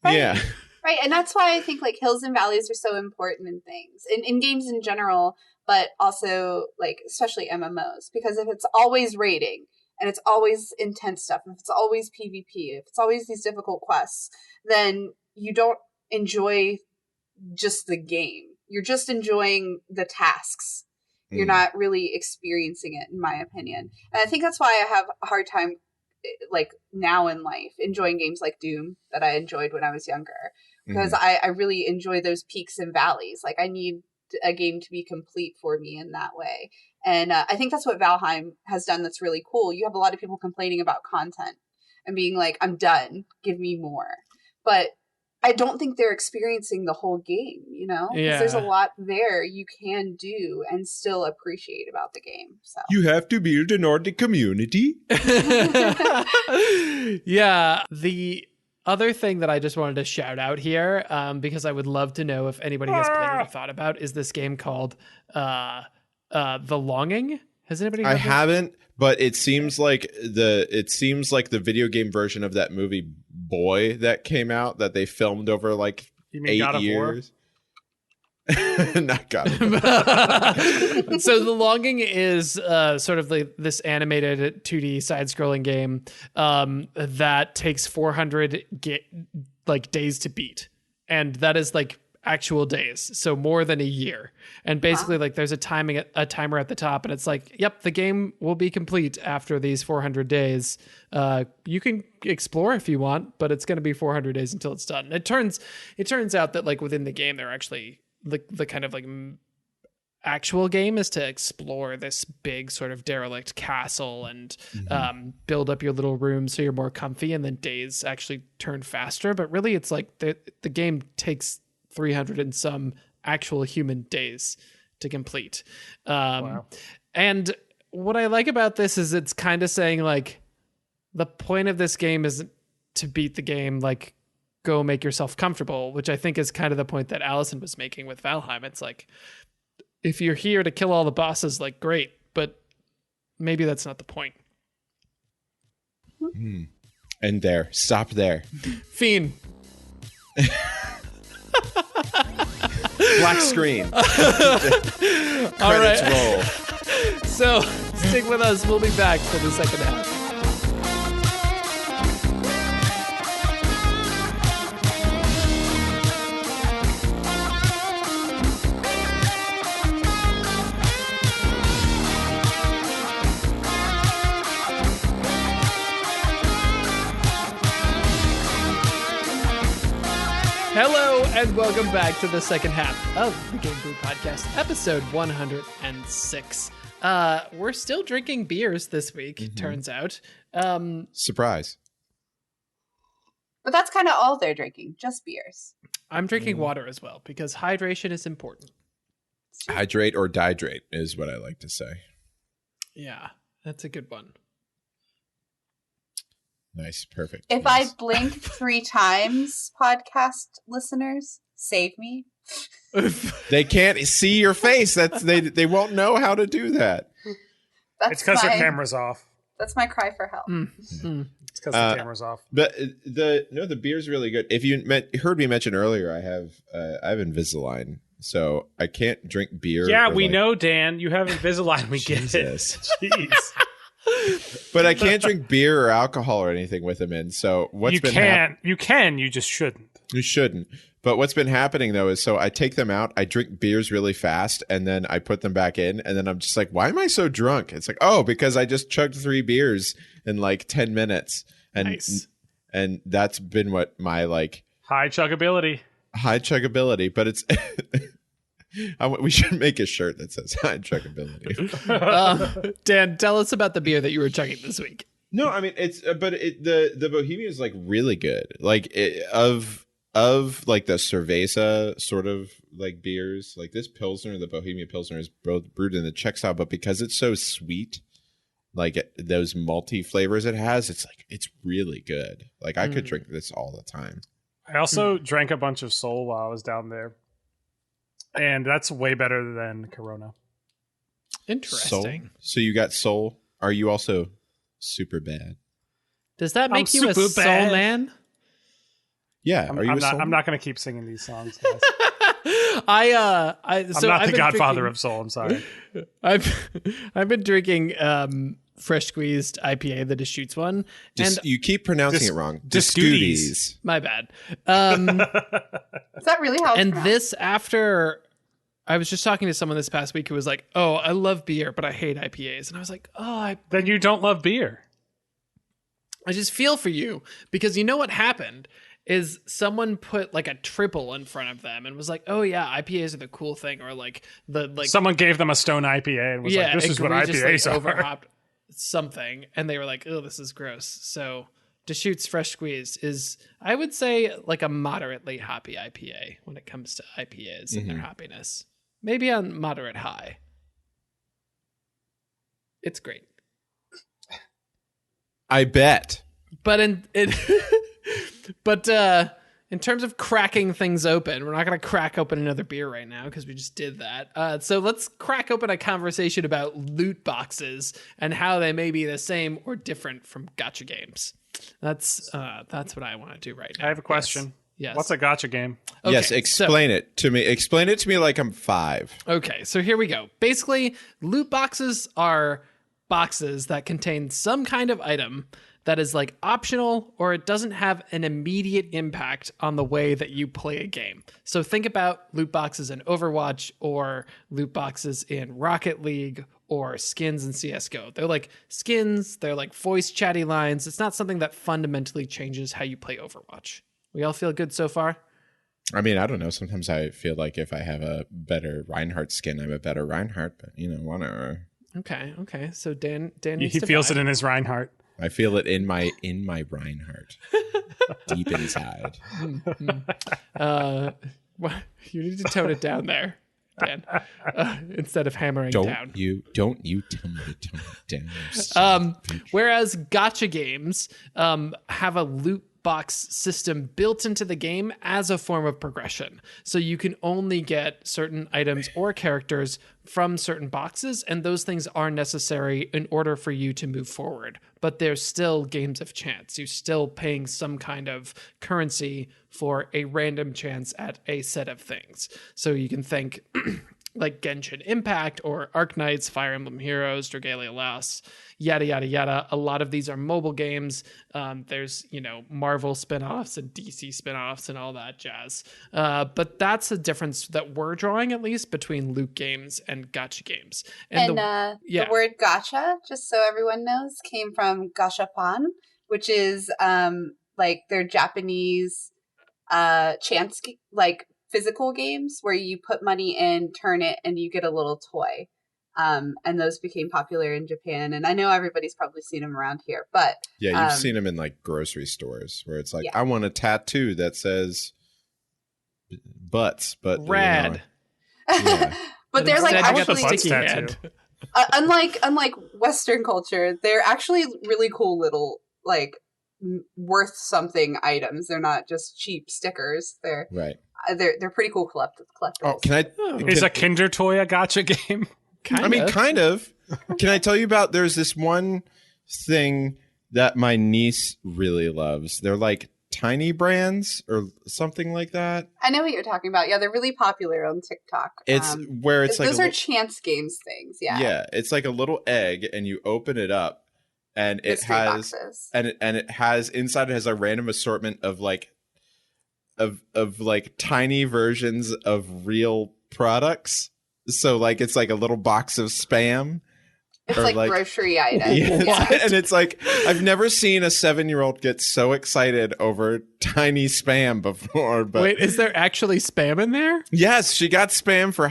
Right. Yeah. Right. And that's why I think like hills and valleys are so important in things, in games in general, but also like especially MMOs, because if it's always raiding and it's always intense stuff, if it's always PvP, if it's always these difficult quests, then you don't enjoy just the game. You're just enjoying the tasks. You're not really experiencing it, in my opinion. And I think that's why I have a hard time, like now in life, enjoying games like Doom that I enjoyed when I was younger, because I really enjoy those peaks and valleys. Like I need a game to be complete for me in that way. And I think that's what Valheim has done that's really cool. You have a lot of people complaining about content and being like, I'm done, give me more. But I don't think they're experiencing the whole game, you know? Because there's a lot there you can do and still appreciate about the game. So you have to build a Nordic community. Yeah. The other thing that I just wanted to shout out here, because I would love to know if anybody has played or thought about, is this game called The Longing. Has anybody heard I of it? haven't, but it seems like the video game version of that movie Boy that came out that they filmed over like You mean 8 God of years. Not God of War. So The Longing is sort of this animated 2D side-scrolling game that takes 400 days to beat, and that is like actual days, so more than a year. And basically, like there's a timer at the top, and it's like, yep, the game will be complete after these 400 days. You can explore if you want, but it's going to be 400 days until it's done. It turns out that like within the game, they're actually the kind of like actual game is to explore this big sort of derelict castle and build up your little room so you're more comfy, and then days actually turn faster. But really, it's like the game takes 300 and some actual human days to complete. Wow. And what I like about this is it's kind of saying like the point of this game isn't to beat the game, like go make yourself comfortable, which I think is kind of the point that Allison was making with Valheim. It's like, if you're here to kill all the bosses, like great, but maybe that's not the point. And there, stop there. Fiend. Black screen. All Credits right. roll. So stick with us. We'll be back for the second half. Hello and welcome back to the second half of the GameBrew podcast, episode 106. We're still drinking beers this week, turns out. Surprise. But that's kind of all they're drinking, just beers. I'm drinking water as well because hydration is important. Hydrate or dihydrate is what I like to say. Yeah, that's a good one. Nice, perfect. If Nice. I blink 3 times, podcast listeners, save me. They can't see your face. They won't know how to do that. It's because your camera's off. That's my cry for help. It's because the camera's off. But the beer's really good. If you heard me mention earlier, I have Invisalign, so I can't drink beer. Yeah, we know, Dan. You have Invisalign. We get it. Jeez. But I can't drink beer or alcohol or anything with them in. So You can. You just shouldn't. You shouldn't. But what's been happening though is so I take them out, I drink beers really fast, and then I put them back in, and then I'm just like, why am I so drunk? It's like, oh, because I just chugged 3 beers in like 10 minutes. And Nice. And that's been what my like High chuggability. but it's we should make a shirt that says high chuggability. Dan, tell us about the beer that you were chugging this week. No, I mean the Bohemia is like really good. Like of like the cerveza sort of like beers, like this Pilsner, the Bohemia Pilsner is brewed in the Czech style, but because it's so sweet, like those malty flavors it has, it's really good. Like I could drink this all the time. I also drank a bunch of Sol while I was down there. And that's way better than Corona. Interesting. So you got soul. Are you also super bad? Does that make you a soul man? Yeah. Are you a soul? I'm not going to keep singing these songs, guys. I'm not the godfather of soul. I'm sorry. I've been drinking fresh squeezed IPA, the Deschutes one, and you keep pronouncing it wrong. Deschutes. My bad. Is that really how it's and pronounced? This after I was just talking to someone this past week who was like, "Oh, I love beer, but I hate IPAs," and I was like, "Oh, then you don't love beer." I just feel for you because you know what happened is someone put like a triple in front of them and was like, "Oh yeah, IPAs are the cool thing," or like someone gave them a stone IPA and was like, "This is what IPAs are." Overhopped something, and they were like, "Oh, this is gross." So Deschutes Fresh Squeezed is, I would say, like a moderately hoppy IPA when it comes to IPAs and their hoppiness. Maybe on moderate high. It's great. I bet. But in terms of cracking things open, we're not going to crack open another beer right now because we just did that. So let's crack open a conversation about loot boxes and how they may be the same or different from gacha games. That's what I want to do right now. I have a question. Yes. What's a gacha game? Okay, yes, explain it to me. Explain it to me like I'm 5. Okay, so here we go. Basically, loot boxes are boxes that contain some kind of item that is like optional or it doesn't have an immediate impact on the way that you play a game. So think about loot boxes in Overwatch or loot boxes in Rocket League or skins in CSGO. They're like skins, they're like voice chatty lines. It's not something that fundamentally changes how you play Overwatch. We all feel good so far? I mean, I don't know. Sometimes I feel like if I have a better Reinhardt skin, I'm a better Reinhardt, but whatever. Okay. So Dan he feels it in his Reinhardt. I feel it in my Reinhardt, deep inside. You need to tone it down there, Dan, instead of hammering down. Don't you tell me to tone it down. Whereas gacha games have a loot box system built into the game as a form of progression. So you can only get certain items or characters from certain boxes, and those things are necessary in order for you to move forward. But they're still games of chance. You're still paying some kind of currency for a random chance at a set of things. So you can think like Genshin Impact or Arknights, Fire Emblem Heroes, Dragalia Lost, yada, yada, yada. A lot of these are mobile games. There's, Marvel spinoffs and DC spinoffs and all that jazz. But that's a difference that we're drawing, at least, between loot games and gacha games. The word gacha, just so everyone knows, came from gashapon, which is like their Japanese chance, like physical games where you put money in, turn it, and you get a little toy. And those became popular in Japan. And I know everybody's probably seen them around here, but yeah, you've seen them in like grocery stores where it's like, I want a tattoo that says butts, but rad. But they're like actually unlike Western culture, they're actually really cool little like worth something items. They're not just cheap stickers. They're pretty cool collectibles. Oh, is a Kinder Toy a gacha game? Kind of. Can I tell you about, there's this one thing that my niece really loves. They're like tiny brands or something like that. I know what you're talking about. Yeah, they're really popular on TikTok. It's where it's like those are chance games things. Yeah. Yeah, it's like a little egg and you open it up and it has boxes. and it has inside, it has a random assortment of like tiny versions of real products. So like it's like a little box of Spam. It's like grocery items. Yeah. And it's like, I've never seen a 7-year-old get so excited over tiny Spam before. But wait, is there actually Spam in there? Yes, she got Spam for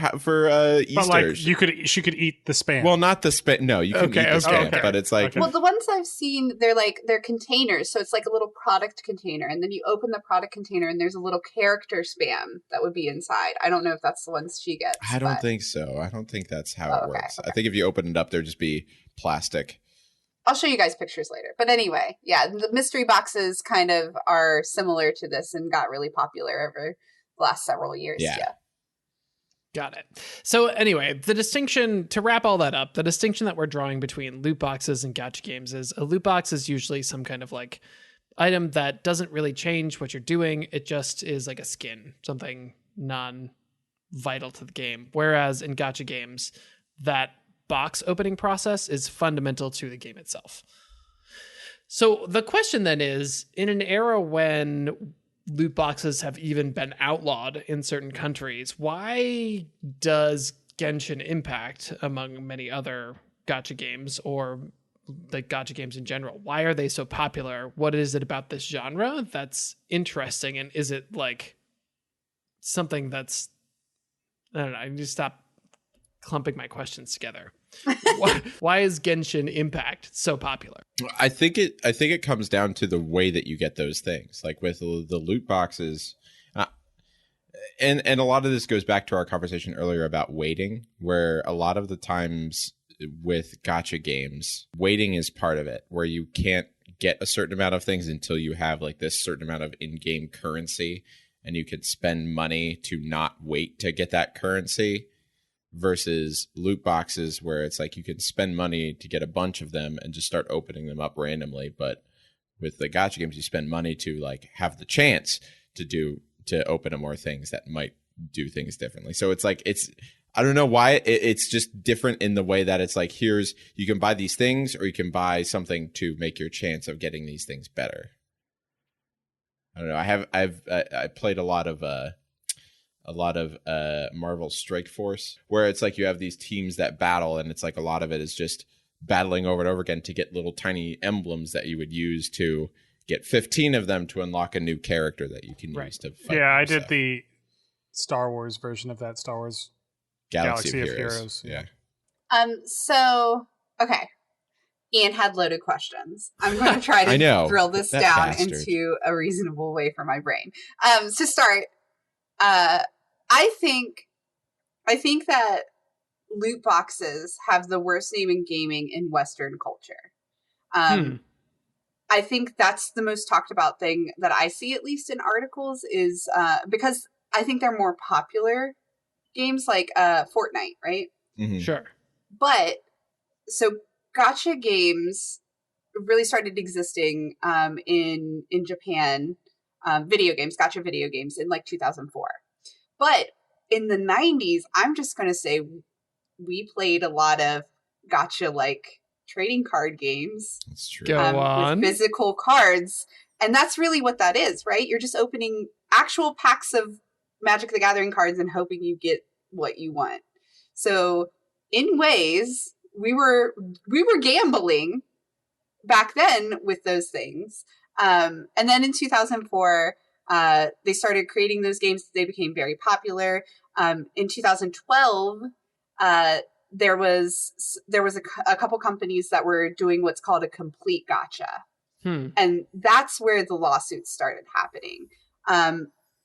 Easter. But like she could eat the Spam. Well, not the Spam. No, you can eat the Spam, but it's like. Well, the ones I've seen, they're containers. So it's like a little product container, and then you open the product container, and there's a little character Spam that would be inside. I don't know if that's the ones she gets. I don't think so. I don't think that's how it works. Okay. I think if you open it up, there'd just be plastic. I'll show you guys pictures later. But anyway, yeah, the mystery boxes kind of are similar to this and got really popular over the last several years. Yeah. Got it. So anyway, the distinction, to wrap all that up, the distinction that we're drawing between loot boxes and gacha games is a loot box is usually some kind of like item that doesn't really change what you're doing. It just is like a skin, something non-vital to the game. Whereas in gacha games, that box opening process is fundamental to the game itself. So the question then is, in an era when loot boxes have even been outlawed in certain countries, why does Genshin Impact, among many other gacha games, or like gacha games in general, why are they so popular? What is it about this genre that's interesting? And is it like something that's, I don't know, I need to stop clumping my questions together. Why is Genshin Impact so popular? I think it comes down to the way that you get those things, like with the loot boxes, and a lot of this goes back to our conversation earlier about waiting, where a lot of the times with gacha games, waiting is part of it, where you can't get a certain amount of things until you have like this certain amount of in-game currency, and you could spend money to not wait to get that currency. Versus loot boxes where it's like you can spend money to get a bunch of them and just start opening them up randomly. But with the gacha games, you spend money to like have the chance to open up more things that might do things differently. So it's like, I don't know why it's just different in the way that it's like, you can buy these things or you can buy something to make your chance of getting these things better. I don't know. I played a lot of Marvel Strike Force, where it's like you have these teams that battle, and it's like a lot of it is just battling over and over again to get little tiny emblems that you would use to get 15 of them to unlock a new character that you can use to fight. Yeah, I did the Star Wars version of that, Star Wars Galaxy of Heroes. Yeah. So, okay. Ian had loaded questions. I'm going to try to drill this down into a reasonable way for my brain. To start, I think that loot boxes have the worst name in gaming in Western culture. I think that's the most talked about thing that I see, at least in articles, is because I think they're more popular games like Fortnite, right? Mm-hmm. Sure. But so gacha games really started existing in Japan, gacha video games in like 2004. But in the 90s, I'm just going to say we played a lot of gacha like trading card games. That's true. Go on. With physical cards. And that's really what that is, right? You're just opening actual packs of Magic the Gathering cards and hoping you get what you want. So in ways, we were gambling back then with those things. And then in 2004, they started creating those games. They became very popular. In 2012, there was a couple companies that were doing what's called a complete gacha. And that's where the lawsuits started happening.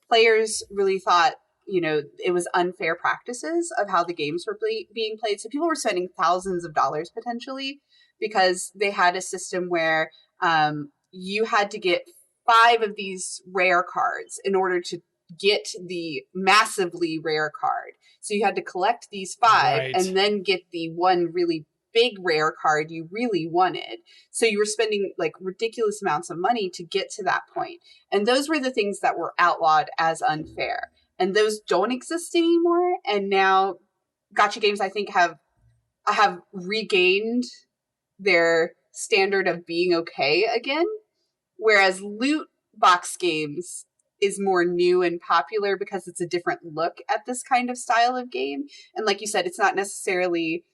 Players really thought, it was unfair practices of how the games were being played. So people were spending thousands of dollars potentially because they had a system where you had to get 5 of these rare cards in order to get the massively rare card. So you had to collect these 5 and then get the one really big rare card you really wanted. So you were spending like ridiculous amounts of money to get to that point. And those were the things that were outlawed as unfair. And those don't exist anymore. And now gacha games, I think, have regained their standard of being okay again. Whereas loot box games is more new and popular because it's a different look at this kind of style of game. And like you said, it's not necessarily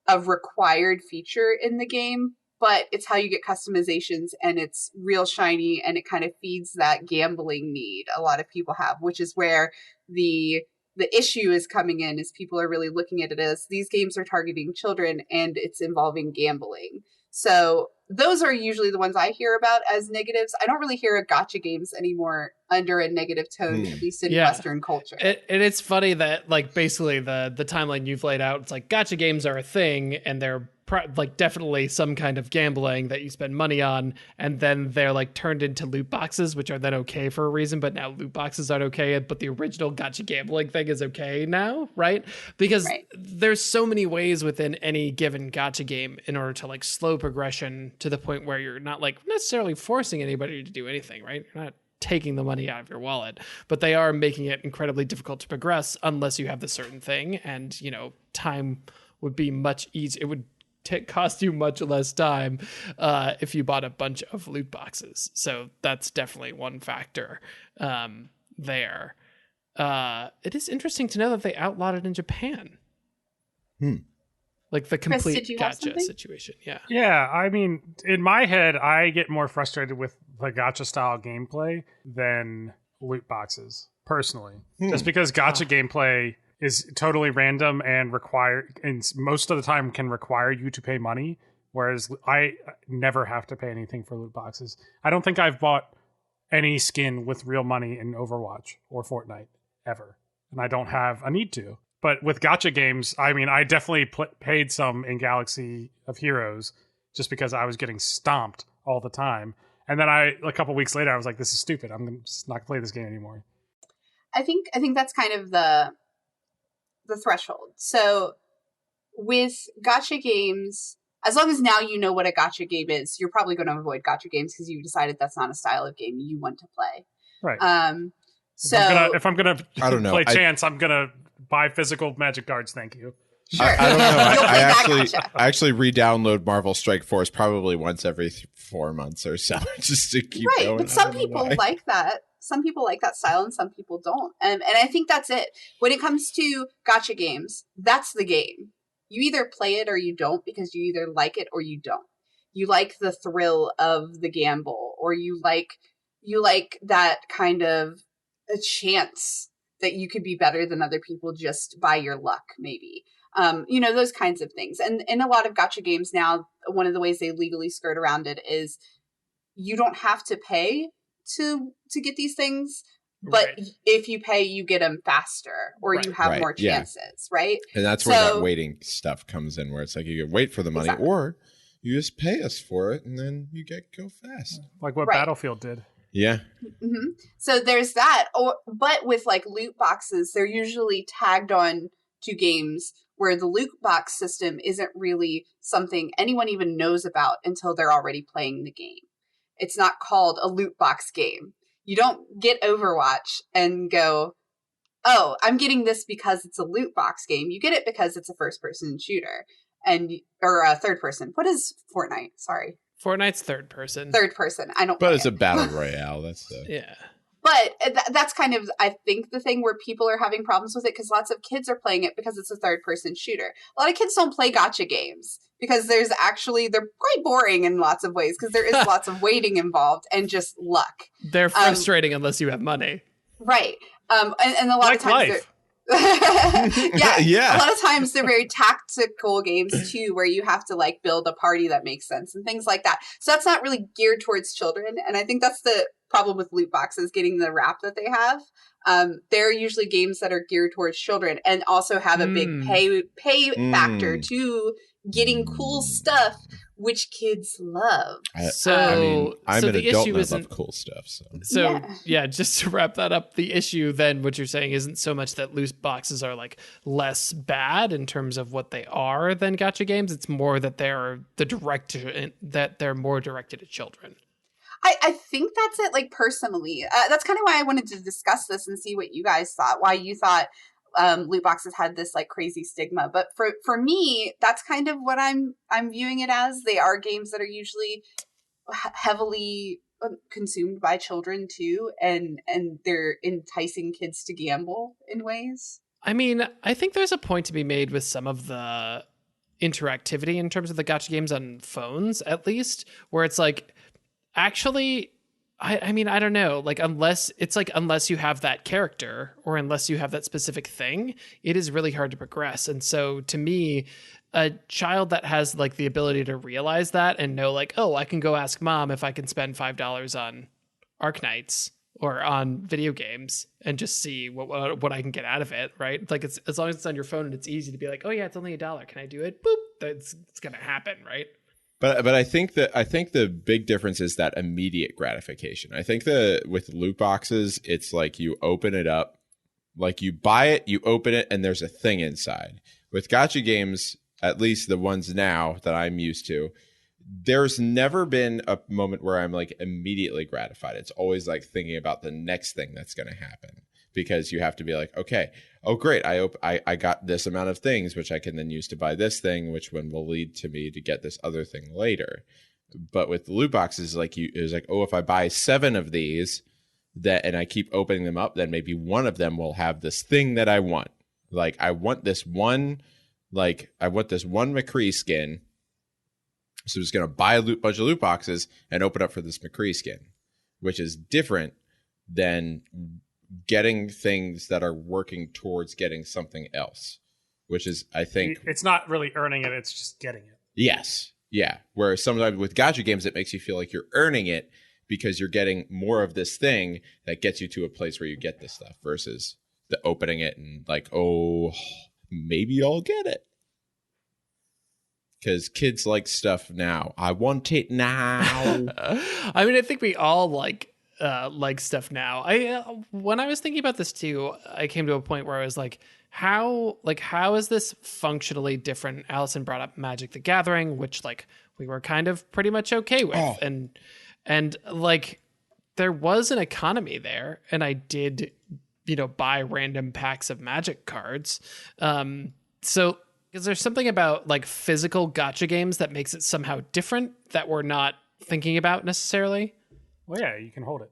a required feature in the game, but it's how you get customizations, and it's real shiny, and it kind of feeds that gambling need a lot of people have, which is where the issue is coming in, is people are really looking at it as these games are targeting children and it's involving gambling. So those are usually the ones I hear about as negatives. I don't really hear of gacha games anymore under a negative tone, at least in Western culture. And it's funny that like basically the timeline you've laid out, it's like gacha games are a thing and they're like definitely some kind of gambling that you spend money on, and then they're like turned into loot boxes, which are then okay for a reason, but now loot boxes aren't okay, but the original gacha gambling thing is okay now, right? Because there's so many ways within any given gacha game in order to like slow progression to the point where you're not like necessarily forcing anybody to do anything, right? You're not taking the money out of your wallet, but they are making it incredibly difficult to progress unless you have the certain thing, and time would be much easier. It would cost you much less time if you bought a bunch of loot boxes. So that's definitely one factor there. It is interesting to know that they outlawed it in Japan. Like the complete gacha situation. Yeah, I mean, in my head, I get more frustrated with the gacha style gameplay than loot boxes, personally. Just because gacha gameplay is totally random and most of the time can require you to pay money, whereas I never have to pay anything for loot boxes. I don't think I've bought any skin with real money in Overwatch or Fortnite ever, and I don't have a need to. But with gacha games, I mean, I definitely paid some in Galaxy of Heroes just because I was getting stomped all the time. And then a couple weeks later, I was like, this is stupid. I'm just not going to play this game anymore. I think that's kind of the threshold. So with gacha games, as long as now you know what a gacha game is, you're probably going to avoid gacha games because you decided that's not a style of game you want to play. Right. If I'm gonna play Chance, I'm gonna buy physical Magic cards. Thank you. Sure. I don't know. I actually re-download Marvel Strike Force probably once every 4 months or so, just to keep going. But some people like that. Some people like that style and some people don't. And I think that's it. When it comes to gacha games, that's the game. You either play it or you don't, because you either like it or you don't. You like the thrill of the gamble, or you like that kind of a chance that you could be better than other people just by your luck, maybe. Those kinds of things. And in a lot of gacha games now, one of the ways they legally skirt around it is you don't have to pay to get these things, but if you pay, you get them faster, or you have more chances, right? And that's where that waiting stuff comes in, where it's like you can wait for the money, or you just pay us for it, and then you go fast. Like what Battlefield did. Yeah. Mm-hmm. So there's that. But with like loot boxes, they're usually tagged on to games where the loot box system isn't really something anyone even knows about until they're already playing the game. It's not called a loot box game. You don't get Overwatch and go, oh, I'm getting this because it's a loot box game. You get it because it's a first-person shooter or a third person. What is Fortnite? Sorry. Fortnite's third person. Third person. I don't. But it's a battle royale. That's the yeah. But that's kind of, I think, the thing where people are having problems with it, because lots of kids are playing it because it's a third-person shooter. A lot of kids don't play gacha games because they're quite boring in lots of ways, because there is lots of waiting involved and just luck. They're frustrating unless you have money. Right. And a lot of times a lot of times they're very tactical games too, where you have to like build a party that makes sense and things like that. So that's not really geared towards children, and I think that's the problem with loot boxes getting the rap that they have. They're usually games that are geared towards children and also have a big pay factor to getting cool stuff, which kids love. I'm an adult and I love cool stuff. So just to wrap that up, the issue then, what you're saying isn't so much that loot boxes are like less bad in terms of what they are than gacha games. It's more that they're more directed at children. I think that's it, like, personally. That's kind of why I wanted to discuss this and see what you guys thought, why you thought loot boxes had this, like, crazy stigma. But for me, that's kind of what I'm viewing it as. They are games that are usually heavily consumed by children, too, and they're enticing kids to gamble in ways. I mean, I think there's a point to be made with some of the interactivity in terms of the gacha games on phones, at least, where it's like, actually, I mean, I don't know. Like, unless you have that character or unless you have that specific thing, it is really hard to progress. And so to me, a child that has like the ability to realize that and know like, oh, I can go ask mom if I can spend $5 on Arknights or on video games and just see what I can get out of it, right? Like, it's as long as it's on your phone and it's easy to be like, oh yeah, it's only $1. Can I do it? Boop. it's going to happen, right? But I think the big difference is that immediate gratification. I think with loot boxes, it's like you open it up, like you buy it, you open it, and there's a thing inside. With gacha games, at least the ones now that I'm used to, there's never been a moment where I'm like immediately gratified. It's always like thinking about the next thing that's going to happen, because you have to be like, okay, oh great, I got this amount of things, which I can then use to buy this thing, which one will lead to me to get this other thing later. But with the loot boxes, like it was like, oh, if I buy 7 of these, and I keep opening them up, then maybe one of them will have this thing that I want. Like I want this one McCree skin. So I'm just going to buy a bunch of loot boxes and open up for this McCree skin, which is different than getting things that are working towards getting something else, which is, I think... It's not really earning it, it's just getting it. Yes. Yeah. Whereas sometimes with gacha games, it makes you feel like you're earning it because you're getting more of this thing that gets you to a place where you get this stuff versus the opening it and like, oh, maybe I'll get it. Because kids like stuff now. I want it now. I mean, I think we all like stuff now. When I was thinking about this too, I came to a point where I was like, how is this functionally different? Allison brought up Magic the Gathering, which like we were kind of pretty much okay with, and like there was an economy there, and I did, buy random packs of Magic cards. So. Is there something about like physical gacha games that makes it somehow different that we're not thinking about necessarily? Well, yeah, you can hold it.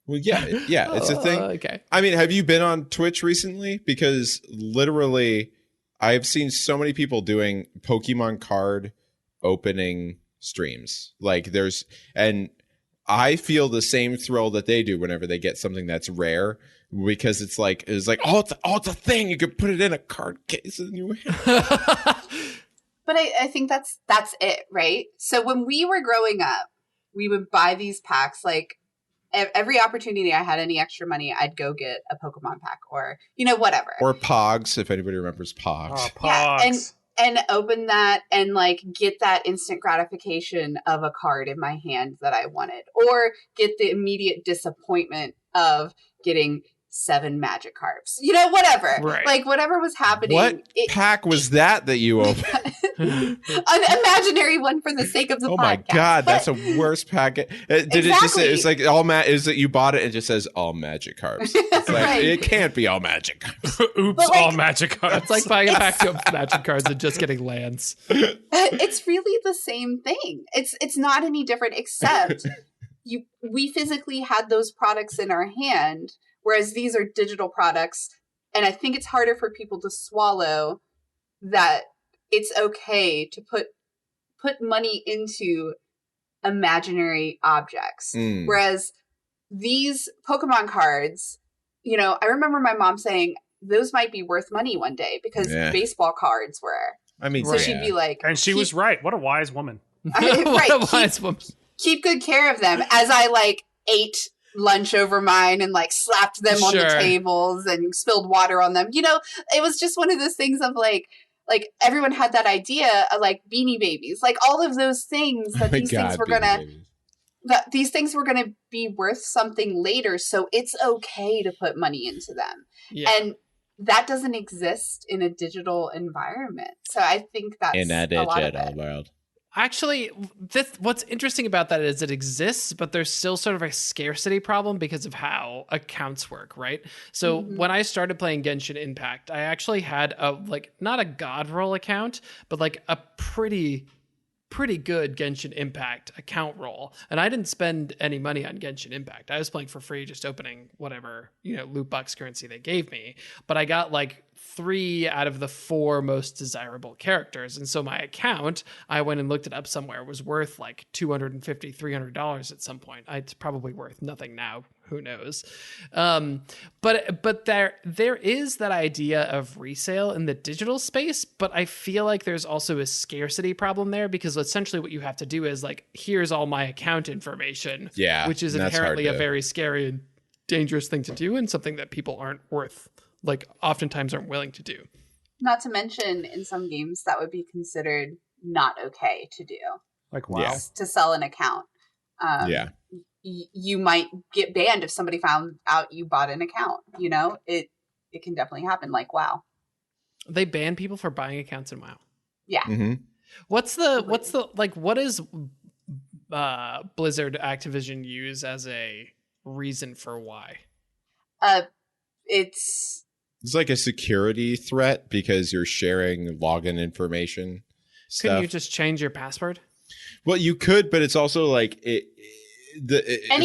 Well, yeah, it's a thing. Okay. I mean, have you been on Twitch recently? Because literally, I've seen so many people doing Pokemon card opening streams. And I feel the same thrill that they do whenever they get something that's rare. Because it's like it's a thing. You could put it in a card case and you. But I think that's it, right? So when we were growing up, we would buy these packs. Like every opportunity I had any extra money, I'd go get a Pokemon pack or whatever. Or Pogs, if anybody remembers Pogs. Oh, Pogs. Yeah, and open that and like get that instant gratification of a card in my hand that I wanted, or get the immediate disappointment of getting 7 magic cards, whatever, right. Like whatever was happening. What pack was that you opened? An imaginary one for the sake of the podcast. Oh my god, that's a worse packet. Did exactly. It just say it's like is that you bought it and it just says all magic cards? It's like, right. It can't be all magic cards. Oops, all magic cards. It's like buying a pack of magic cards and just getting lands. It's really the same thing. It's not any different, except we physically had those products in our hand. Whereas these are digital products, and I think it's harder for people to swallow that it's okay to put money into imaginary objects. Whereas these Pokemon cards, I remember my mom saying those might be worth money one day because baseball cards were. I mean, so she'd be like, and she was right. What a wise woman. What a wise woman. Keep good care of them. As I ate lunch over mine and slapped them on the tables and spilled water on them. It was just one of those things of like everyone had that idea of Beanie Babies, all of those things that these things were gonna be worth something later. So it's okay to put money into them. Yeah. And that doesn't exist in a digital environment. So I think that's in a digital world. Actually, what's interesting about that is it exists, but there's still sort of a scarcity problem because of how accounts work, right? So when I started playing Genshin Impact, I actually had not a god roll account, but a pretty good Genshin Impact account roll. And I didn't spend any money on Genshin Impact. I was playing for free, just opening whatever, loot box currency they gave me. But I got 3 out of the 4 most desirable characters. And so my account, I went and looked it up somewhere, was worth $250, $300 at some point. It's probably worth nothing now. Who knows? But there is that idea of resale in the digital space, but I feel like there's also a scarcity problem there because essentially what you have to do is here's all my account information, which is inherently a very scary and dangerous thing to do and something that people oftentimes aren't willing to do. Not to mention, in some games, that would be considered not okay to do. Like, wow. To sell an account. You might get banned if somebody found out you bought an account. You know, it can definitely happen. Like, WoW. They ban people for buying accounts in WoW. Yeah. Mm-hmm. What is Blizzard Activision use as a reason for why? It's like a security threat because you're sharing login information. Couldn't you just change your password? Well, you could, but it's also like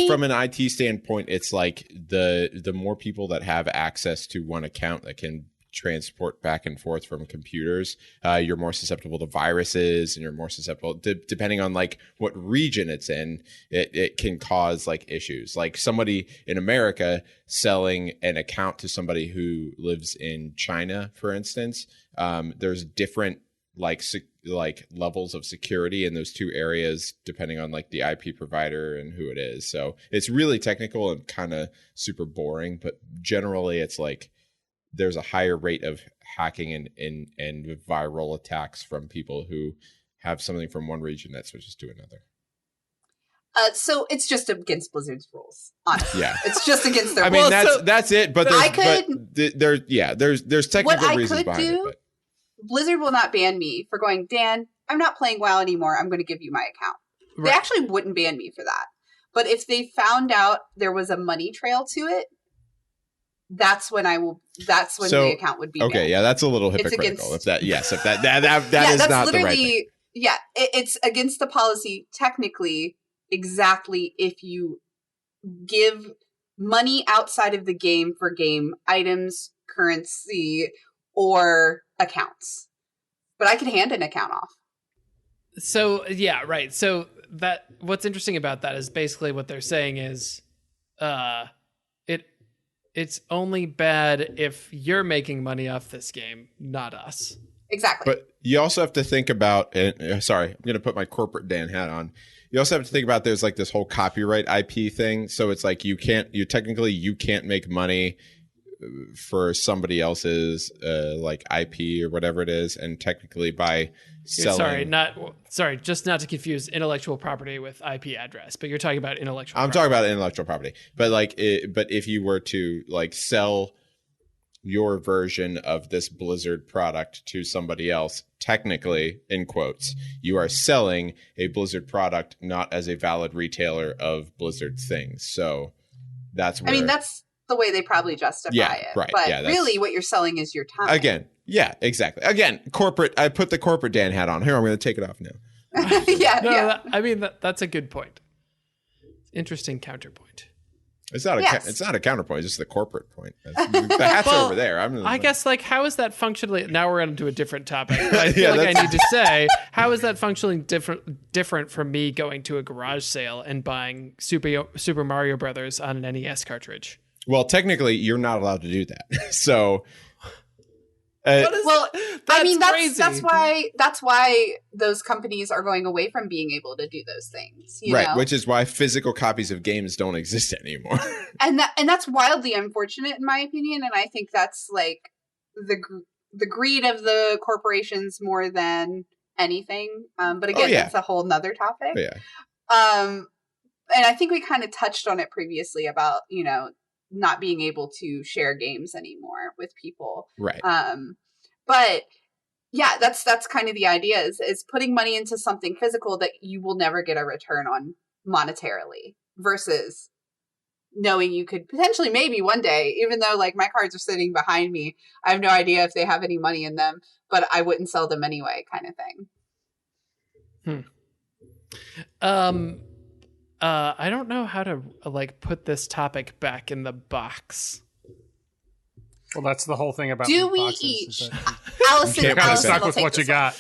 from an IT standpoint, it's like the more people that have access to one account that can transport back and forth from computers, you're more susceptible to viruses, and you're more susceptible depending on like what region it's in. It can cause like issues, like somebody in America selling an account to somebody who lives in China, for instance. There's different like levels of security in those two areas depending on like the IP provider and who it is. So it's really technical and kind of super boring, but generally it's like there's a higher rate of hacking and viral attacks from people who have something from one region that switches to another. So it's just against Blizzard's rules. Honestly, yeah, it's just against their. I mean, that's it. But there's technical reasons behind it. But Blizzard will not ban me for going, Dan, I'm not playing WoW anymore. I'm going to give you my account. Right. They actually wouldn't ban me for that. But if they found out there was a money trail to it, that's when the account would be okay, banned. Yeah, that's a little hypocritical. If that is not the right thing. Yeah, it's against the policy technically, exactly if you give money outside of the game for game items, currency, or accounts. But I could hand an account off. So, yeah, right. So that what's interesting about that is basically what they're saying is it's only bad if you're making money off this game, not us. Exactly. But you also have to think about, sorry, I'm going to put my corporate Dan hat on. You also have to think about there's like this whole copyright IP thing. So it's like you can't make money for somebody else's like IP or whatever it is, and technically by selling. Just not to confuse intellectual property with IP address, but you're talking about intellectual. I'm talking about intellectual property, but but if you were to like sell your version of this Blizzard product to somebody else, technically, in quotes, you are selling a Blizzard product, not as a valid retailer of Blizzard things. So that's where, I mean, that's the way they probably justify it. Right. But really what you're selling is your time. Again, yeah, exactly. Again, corporate, I put the corporate Dan hat on. Here, I'm going to take it off now. I mean, that's a good point. Interesting counterpoint. It's not a counterpoint. It's just the corporate point. The hat's over there. I guess, like, how is that functionally? Now we're into a different topic. But I feel like I need to say, how is that functionally different from me going to a garage sale and buying Super Mario Brothers on an NES cartridge? Well, technically, you're not allowed to do that. So, that's why those companies are going away from being able to do those things, you know? Which is why physical copies of games don't exist anymore. and that's wildly unfortunate, in my opinion. And I think that's like the greed of the corporations more than anything. But again, that's a whole nother topic. And I think we kind of touched on it previously about, you know, not being able to share games anymore with people. Right. But yeah, that's kind of the idea is putting money into something physical that you will never get a return on monetarily versus knowing you could potentially maybe one day, even though like my cards are sitting behind me, I have no idea if they have any money in them, but I wouldn't sell them anyway, kind of thing. I don't know how to like put this topic back in the box. Well, that's the whole thing about. Do we each? Allison, stuck with what you got.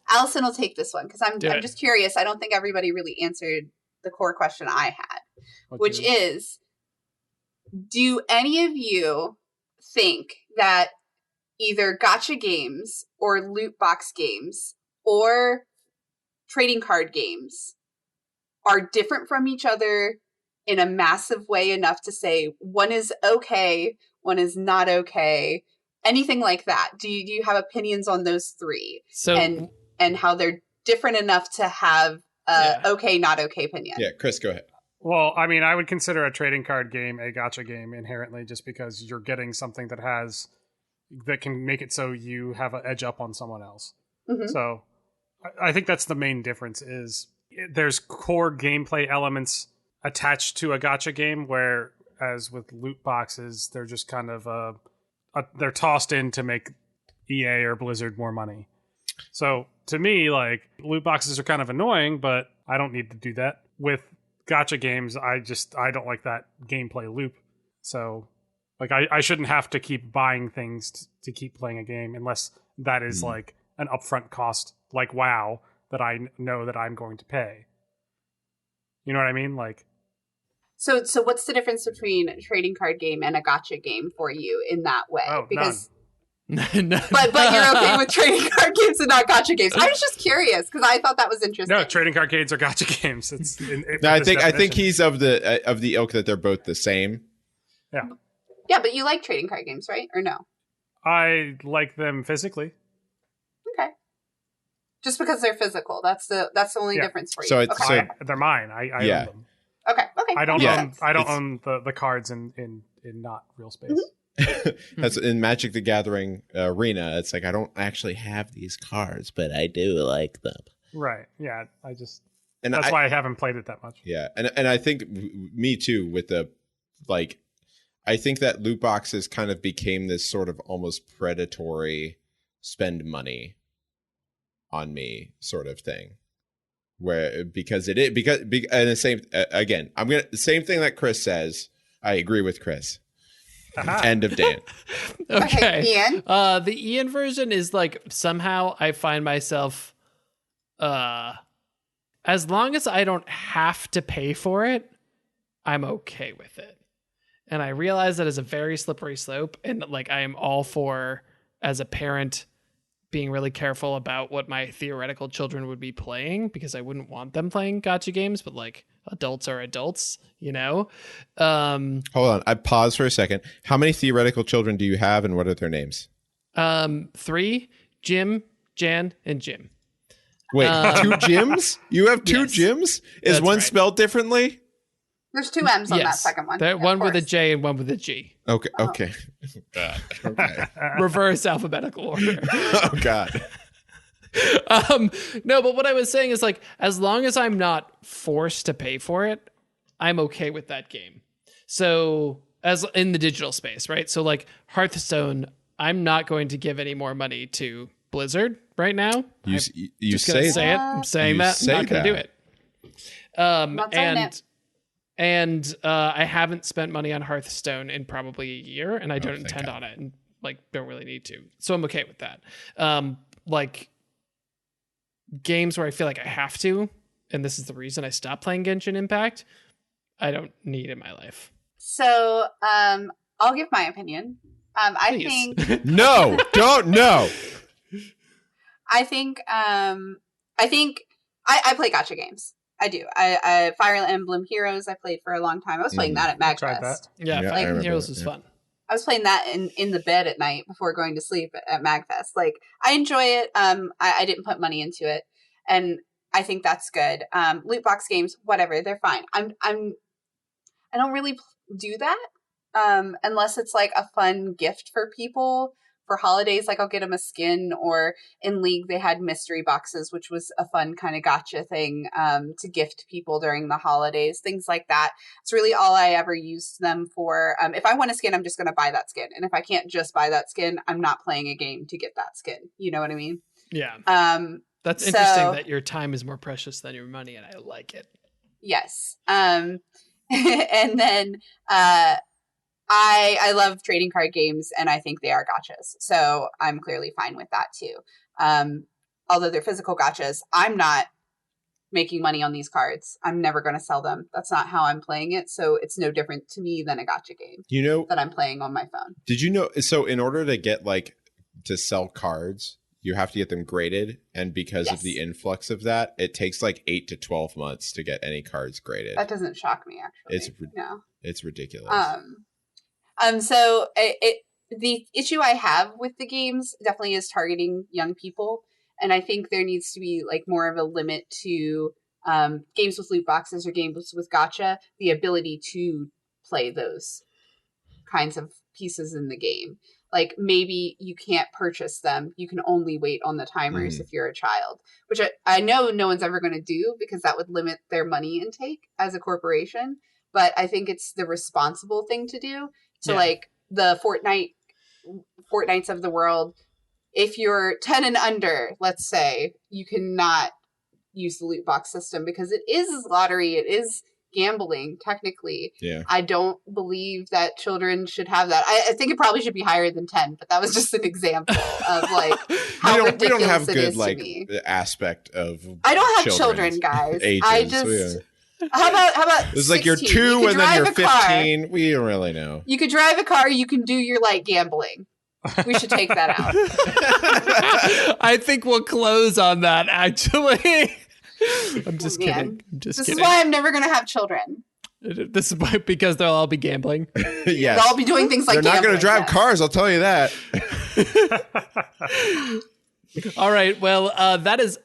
Allison will take this one because I'm just curious. I don't think everybody really answered the core question I had, which is: do any of you think that either gacha games or loot box games or trading card games are different from each other in a massive way enough to say one is okay, one is not okay, anything like that. Do you have opinions on those three? So and how they're different enough to have okay, not okay opinion. Yeah, Chris, go ahead. Well, I mean, I would consider a trading card game a gacha game inherently, just because you're getting something that can make it so you have an edge up on someone else. Mm-hmm. So I think that's the main difference. Is there's core gameplay elements attached to a gacha game, whereas with loot boxes, they're just kind of they're tossed in to make EA or Blizzard more money. So to me, like, loot boxes are kind of annoying, but I don't need to do that. With gacha games, I don't like that gameplay loop. So like I shouldn't have to keep buying things to keep playing a game unless that is like an upfront cost, like WoW, that I know that I'm going to pay. You know what I mean? Like, so what's the difference between a trading card game and a gacha game for you in that way? Oh, because none. but you're okay with trading card games and not gacha games. I was just curious because I thought that was interesting. No, trading card games are gacha games. It's I think he's of the ilk that they're both the same. Yeah. Yeah, but you like trading card games, right? Or no? I like them physically. Okay. Just because they're physical, that's the only difference for you. So they're mine. I own them. Okay. I don't own the cards in not real space. Mm-hmm. That's in Magic the Gathering arena. It's like, I don't actually have these cards, but I do like them. Right. Yeah. That's why I haven't played it that much. Yeah. And I think me too, with the, like, I think that loot boxes kind of became this sort of almost predatory spend money on me sort of thing. And the same, again, the same thing that Chris says. I agree with Chris. End of Dan. Okay. Ian? The Ian version is like, somehow I find myself, as long as I don't have to pay for it, I'm okay with it. And I realize that is a very slippery slope. And like, I am all for, as a parent, being really careful about what my theoretical children would be playing, because I wouldn't want them playing gacha games, but like, adults are adults, you know? Hold on. I pause for a second. How many theoretical children do you have, and what are their names? 3, Jim, Jan, and Jim. Wait, 2 Jims? You have 2 Jims? Is one spelled differently? There's 2 M's on that second one. One with a J and one with a G. Okay. Oh. Okay. Okay. Reverse alphabetical order. Oh, God. No, but what I was saying is, like, as long as I'm not forced to pay for it, I'm okay with that game. So, as in the digital space, right? So, like, Hearthstone, I'm not going to give any more money to Blizzard right now. You say it. I'm saying that. I'm not going to do it. And I haven't spent money on Hearthstone in probably a year, and I don't intend on it, and like, don't really need to. So I'm okay with that. Like, games where I feel like I have to, and this is the reason I stopped playing Genshin Impact, I don't need in my life. So I'll give my opinion. I think no, don't no. I think I play gacha games. I do. I Fire Emblem Heroes I played for a long time. I was playing that at MagFest. Yeah, Fire Emblem Heroes was fun. I was playing that in the bed at night before going to sleep at MagFest. Like, I enjoy it. I didn't put money into it, and I think that's good. Loot box games, whatever, they're fine. I don't really do that unless it's like a fun gift for people. For holidays, like, I'll get them a skin, or in League they had mystery boxes, which was a fun kind of gacha thing to gift people during the holidays, things like that. It's really all I ever used them for. If I want a skin, I'm just going to buy that skin, and if I can't just buy that skin, I'm not playing a game to get that skin. You know what I mean? Yeah. That's interesting that your time is more precious than your money, and I like it. Yes. And then I love trading card games, and I think they are gachas. So I'm clearly fine with that too. Although they're physical gachas, I'm not making money on these cards. I'm never going to sell them. That's not how I'm playing it. So it's no different to me than a gacha game, that I'm playing on my phone. Did you know? So in order to get to sell cards, you have to get them graded. And because of the influx of that, it takes like 8 to 12 months to get any cards graded. That doesn't shock me, actually. It's ridiculous. So the issue I have with the games definitely is targeting young people. And I think there needs to be like more of a limit to games with loot boxes or games with gacha, the ability to play those kinds of pieces in the game. Like maybe you can't purchase them. You can only wait on the timers if you're a child, which I know no one's ever going to do because that would limit their money intake as a corporation. But I think it's the responsible thing to do to like the Fortnites of the world. If you're 10 and under, let's say, you cannot use the loot box system because it is lottery. It is gambling, technically. Yeah. I don't believe that children should have that. I think it probably should be higher than 10, but that was just an example of like how ridiculous we don't have it good is like the aspect of I don't have children, guys. Ages. I just how about it's like you're 2 and then you're 15. We don't really know. You could drive a car, you can do your light gambling. We should take that out. I think we'll close on that, actually. I'm just kidding. This is why I'm never going to have children. This is why, because they'll all be gambling. Yes. They'll all be doing things like They're not going to drive cars, I'll tell you that. All right. Well, that is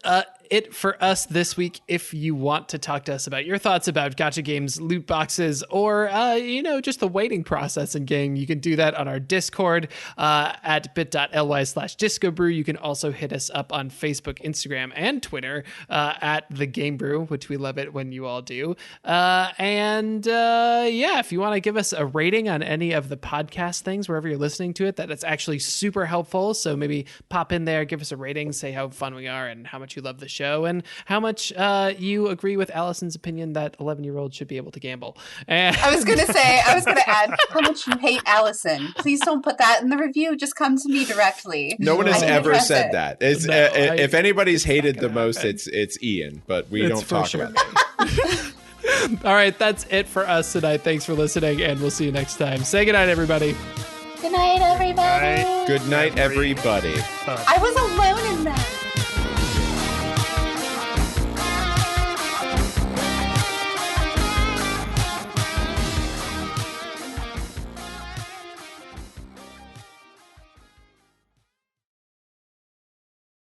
it for us this week. If you want to talk to us about your thoughts about gacha games, loot boxes, or, just the waiting process in game, you can do that on our Discord at bit.ly/discobrew. You can also hit us up on Facebook, Instagram, and Twitter at the GameBrew, which we love it when you all do. If you want to give us a rating on any of the podcast things, wherever you're listening to it, that's actually super helpful. So maybe pop in there, give us a rating, say how fun we are and how much you love the show and how much you agree with Allison's opinion that 11-year-olds should be able to gamble. And I was going to add how much you hate Allison. Please don't put that in the review. Just come to me directly. No one has ever said that. If anybody's hated the most, it's Ian, but we don't talk about that. All right, that's it for us tonight. Thanks for listening, and we'll see you next time. Say goodnight, everybody. Good night, everybody. Good night, everybody. I was alone in that.